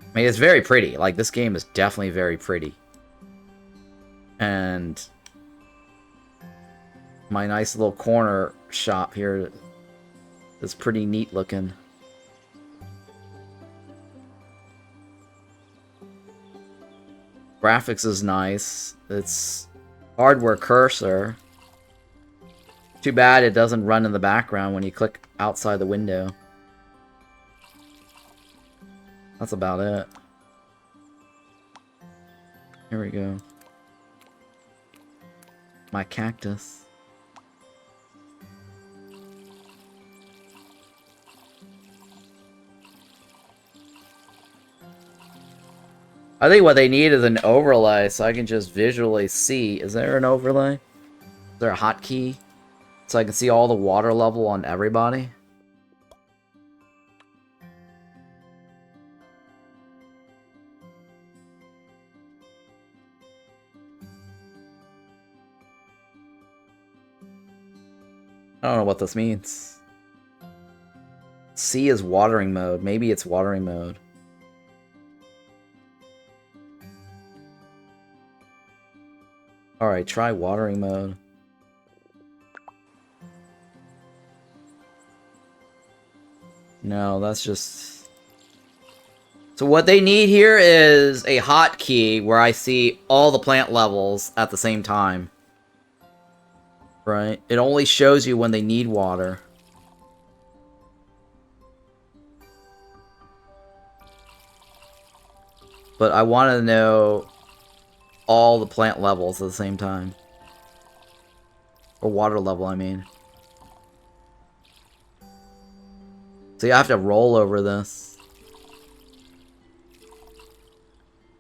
I mean, it's very pretty. Like, this game is definitely very pretty. And My nice little corner shop here is pretty neat looking. Graphics is nice. It's hardware cursor. Too bad it doesn't run in the background when you click outside the window. That's about it. Here we go. My cactus. I think what they need is an overlay so I can just visually see. Is there an overlay? Is there a hotkey? So I can see all the water level on everybody? I don't know what this means. C is watering mode. Maybe it's watering mode. Alright, try watering mode. No, that's just... So what they need here is a hotkey where I see all the plant levels at the same time. Right? It only shows you when they need water. But I want to know all the plant levels at the same time. Or water level, I mean. So you have to roll over this.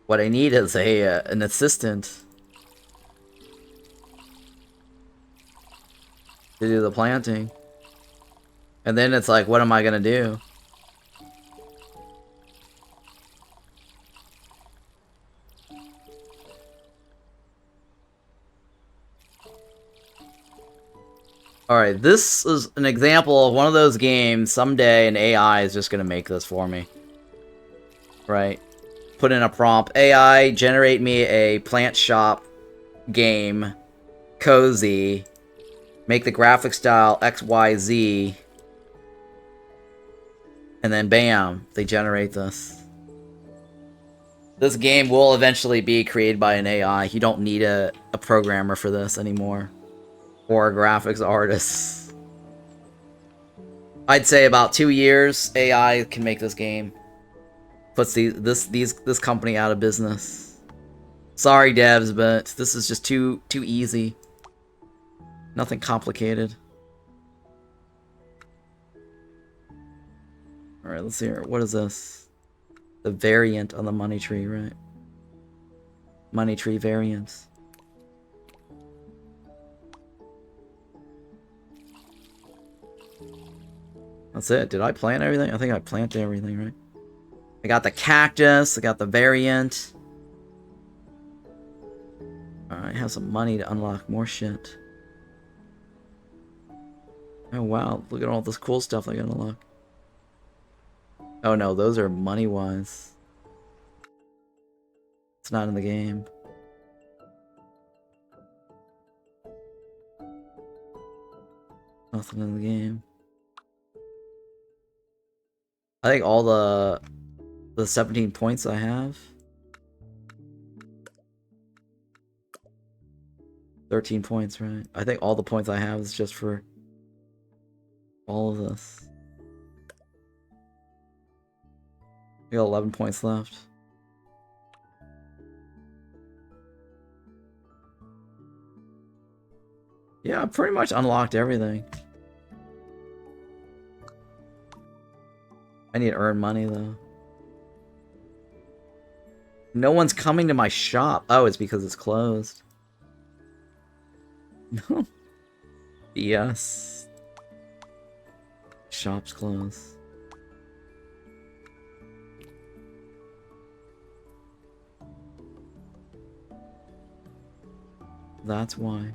What I need is an assistant to do the planting. And then it's like, what am I gonna do? Alright, this is an example of one of those games. Someday an AI is just gonna make this for me. Right? Put in a prompt. AI, generate me a plant shop game. Cozy. Make the graphic style XYZ. And then bam, they generate this. This game will eventually be created by an AI. You don't need a programmer for this anymore. Or a graphics artist. I'd say about 2 years, AI can make this game. Puts this company out of business. Sorry, devs, but this is just too easy. Nothing complicated. Alright, let's see here. What is this? The variant on the money tree, right? Money tree variants. That's it. Did I plant everything? I think I planted everything, right? I got the cactus. I got the variant. Alright, have some money to unlock more shit. Oh wow, look at all this cool stuff I gotta unlock. Oh no, those are money-wise. It's not in the game. Nothing in the game. I think all the 17 points I have. 13 points, right? I think all the points I have is just for all of this. I got 11 points left. Yeah, I pretty much unlocked everything. I need to earn money, though. No one's coming to my shop. Oh, it's because it's closed. No. BS. Shop's closed. That's why.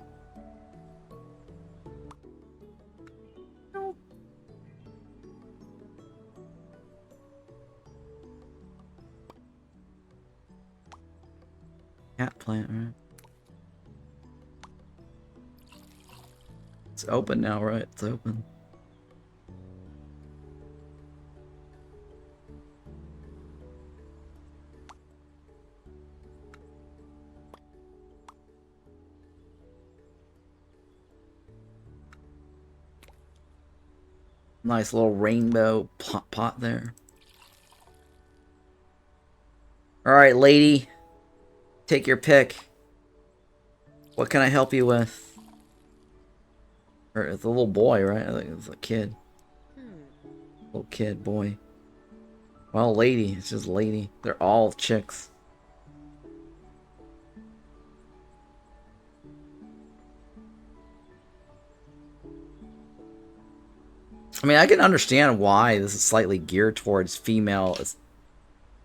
No. Cat plant, right? It's open now, right? It's open. Nice little rainbow pot there. Alright, lady. Take your pick. What can I help you with? Or it's a little boy, right? I think it's a kid. Little kid, boy. Well, lady. It's just lady. They're all chicks. I mean, I can understand why this is slightly geared towards female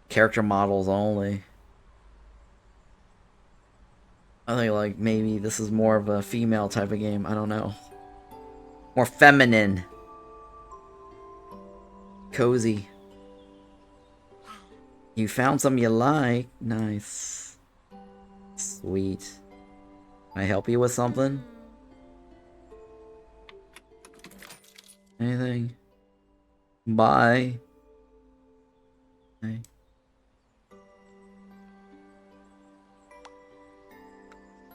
character models only. I think, like, maybe this is more of a female type of game. I don't know. More feminine. Cozy. You found something you like. Nice. Sweet. Can I help you with something? Anything? Bye. Okay.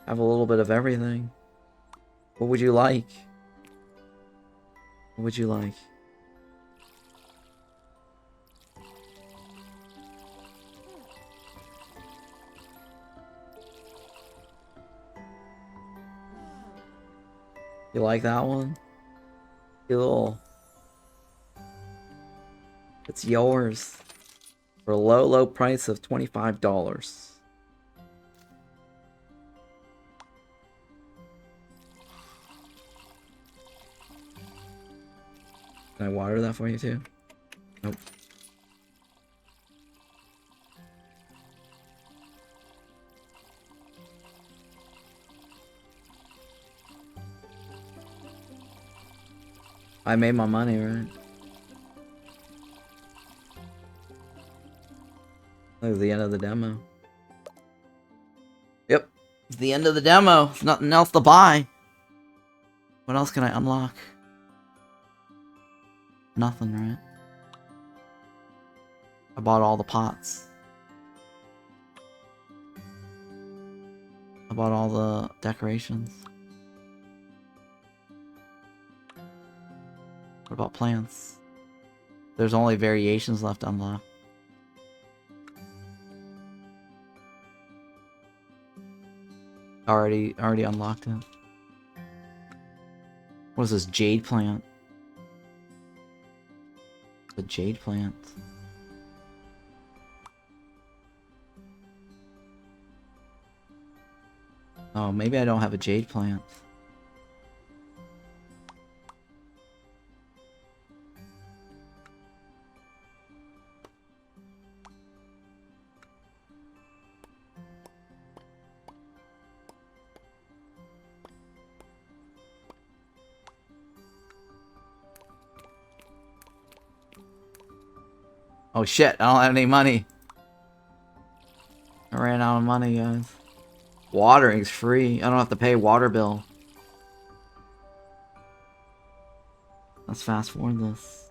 Have a little bit of everything. What would you like? What would you like? You like that one? Cool. It's yours. For a low, low price of $25. Can I water that for you too? Nope. I made my money, right? That was the end of the demo. Yep. It's the end of the demo. There's nothing else to buy. What else can I unlock? Nothing, right? I bought all the pots. I bought all the decorations. What about plants? There's only variations left to unlock. Already unlocked it. What is this jade plant? The jade plant. Oh, maybe I don't have a jade plant. Oh shit, I don't have any money. I ran out of money, guys. Watering's free. I don't have to pay water bill. Let's fast forward this.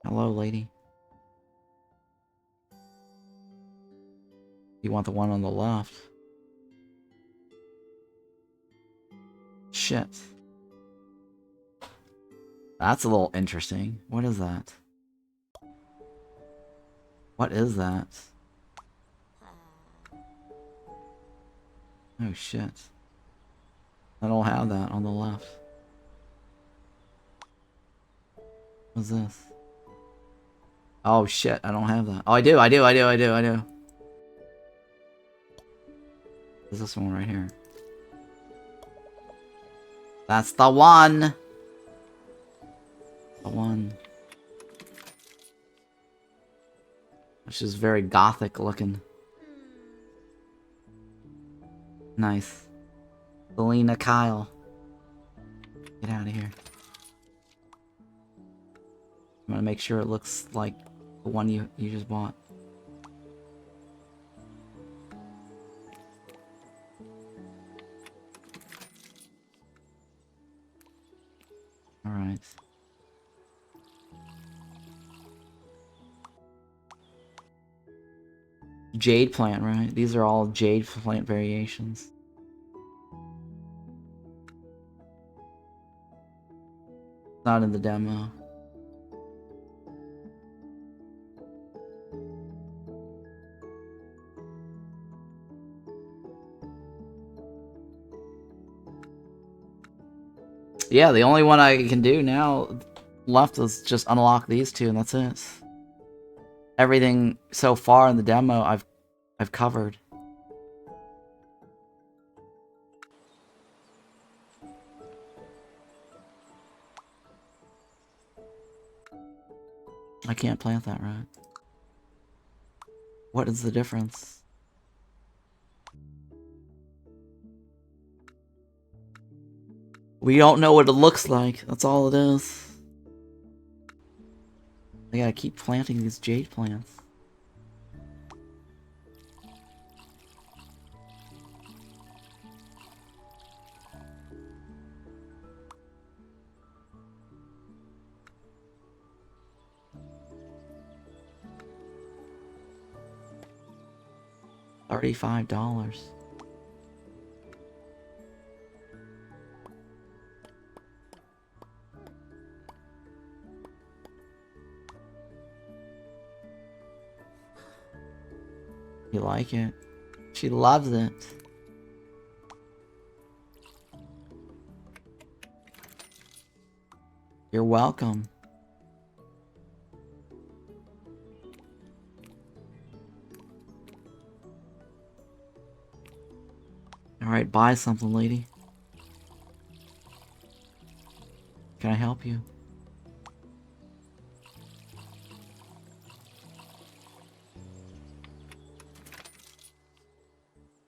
Hello, lady. You want the one on the left? Shit. That's a little interesting. What is that? What is that? Oh shit. I don't have that on the left. What's this? Oh shit, I don't have that. Oh, I do. What's this one right here? That's the one! The one. Which is very gothic looking. Nice. Selena Kyle. Get out of here. I'm gonna make sure it looks like the one you just bought. Alright. Jade plant, right? These are all jade plant variations. Not in the demo. Yeah, the only one I can do now left is just unlock these two, and that's it. Everything so far in the demo I've covered. I can't plant that right. What is the difference? We don't know what it looks like. That's all it is. I gotta keep planting these jade plants. $35. You like it? She loves it. You're welcome. Alright, buy something, lady. Can I help you?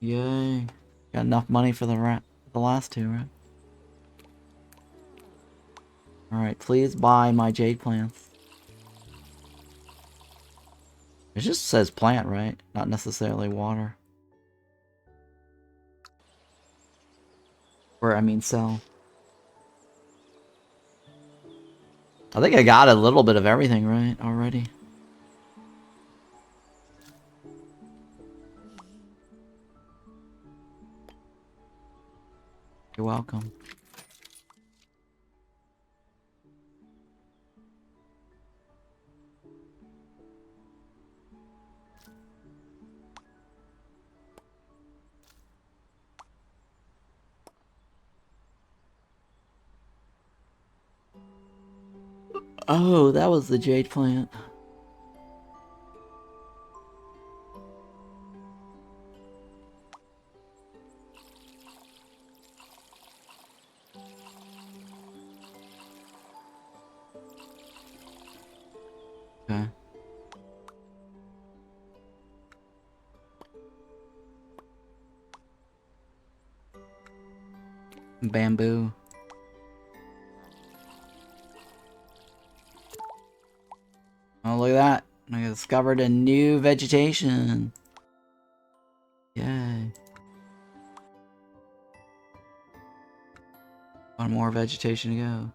Yay. Got enough money for the last two, right? Alright, please buy my jade plants. It just says plant, right? Not necessarily water. Or, I mean, sell. I think I got a little bit of everything, right? Already. You're welcome. Oh, that was the jade plant. Okay. Bamboo. Oh, look at that. I discovered a new vegetation. Yay. One more vegetation to go.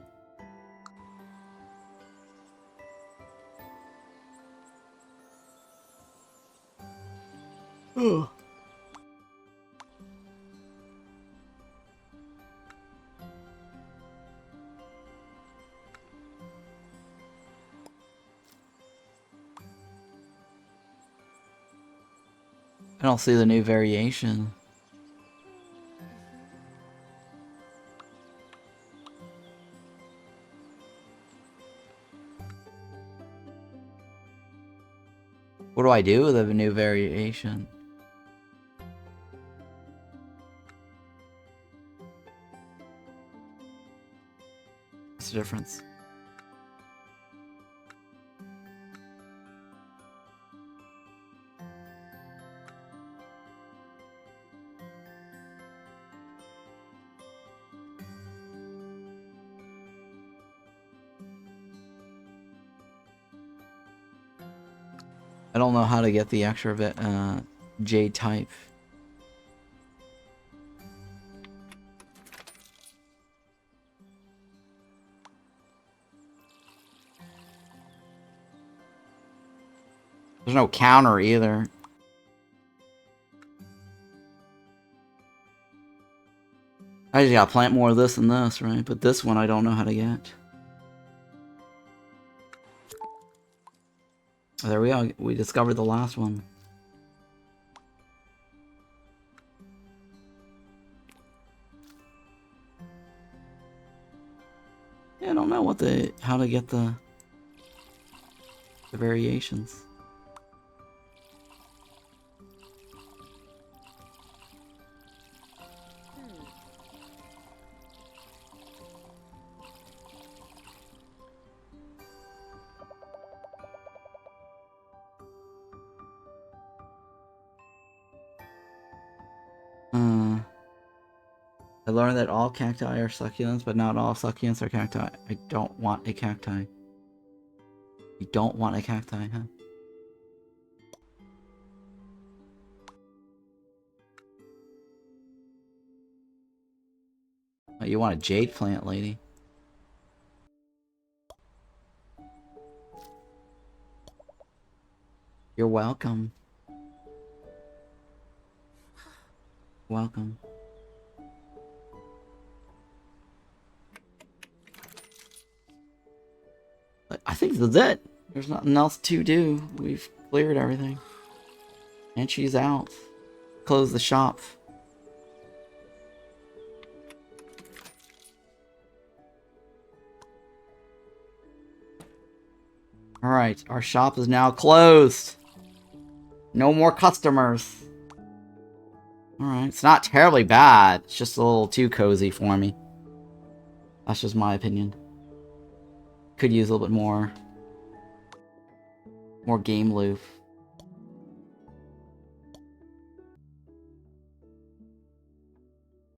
Oh. I don't see the new variation. What do I do with a new variation? What's the difference? I don't know how to get the extra jade type. There's no counter either. I just gotta plant more of this and this, right? But this one I don't know how to get. Oh, there we go. We discovered the last one. Yeah, I don't know how to get the variations. I learned that all cacti are succulents, but not all succulents are cacti. I don't want a cacti. You don't want a cacti, huh? Oh, you want a jade plant, lady. You're welcome. Welcome. I think that's it. There's nothing else to do. We've cleared everything. And she's out. Close the shop. Alright, our shop is now closed. No more customers. Alright, it's not terribly bad. It's just a little too cozy for me. That's just my opinion. Could use a little bit more game loop.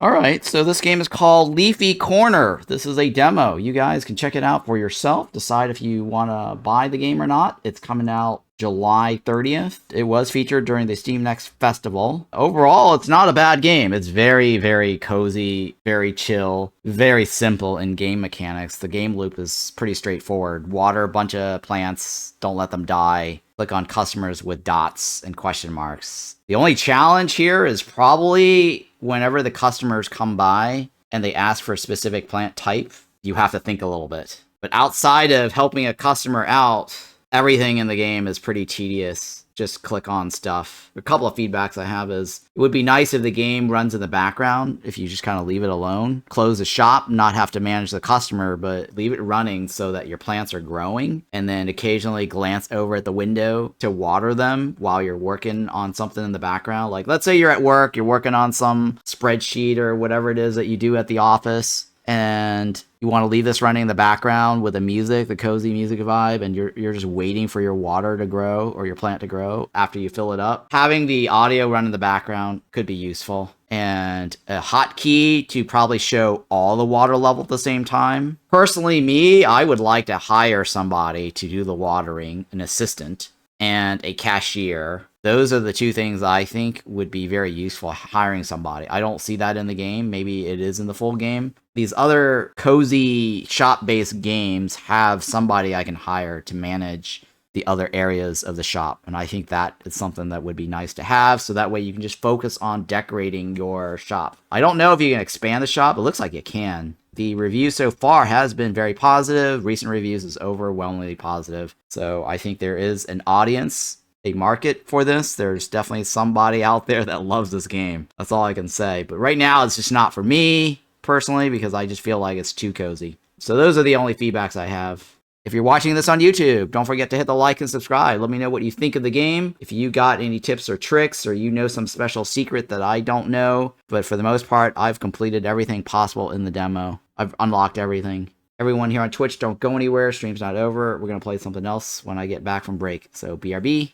Alright, so this game is called Leafy Corner. This is a demo. You guys can check it out for yourself. Decide if you want to buy the game or not. It's coming out July 30th. It was featured during the Steam Next Festival. Overall, it's not a bad game. It's very, very cozy, very chill, very simple in game mechanics. The game loop is pretty straightforward. Water a bunch of plants, don't let them die. Click on customers with dots and question marks. The only challenge here is probably whenever the customers come by and they ask for a specific plant type, you have to think a little bit. But outside of helping a customer out, everything in the game is pretty tedious. Just click on stuff. A couple of feedbacks I have is, it would be nice if the game runs in the background, if you just kind of leave it alone. Close the shop, not have to manage the customer, but leave it running so that your plants are growing. And then occasionally glance over at the window to water them while you're working on something in the background. Like, let's say you're at work, you're working on some spreadsheet or whatever it is that you do at the office, and you want to leave this running in the background with the cozy music vibe, and you're just waiting for your water to grow or your plant to grow after you fill it up. Having the audio run in the background could be useful. And a hotkey to probably show all the water level at the same time. Personally, I would like to hire somebody to do the watering, an assistant, and a cashier. Those are the two things I think would be very useful, hiring somebody. I don't see that in the game. Maybe it is in the full game. These other cozy shop-based games have somebody I can hire to manage the other areas of the shop. And I think that is something that would be nice to have, so that way you can just focus on decorating your shop. I don't know if you can expand the shop. It looks like you can. The review so far has been very positive. Recent reviews is overwhelmingly positive. So I think there is an audience, a market for this. There's definitely somebody out there that loves this game. That's all I can say. But right now, it's just not for me, personally, because I just feel like it's too cozy. So those are the only feedbacks I have. If you're watching this on YouTube, don't forget to hit the like and subscribe. Let me know what you think of the game. If you got any tips or tricks, or you know some special secret that I don't know. But for the most part, I've completed everything possible in the demo. I've unlocked everything. Everyone here on Twitch, don't go anywhere. Stream's not over. We're going to play something else when I get back from break. So BRB.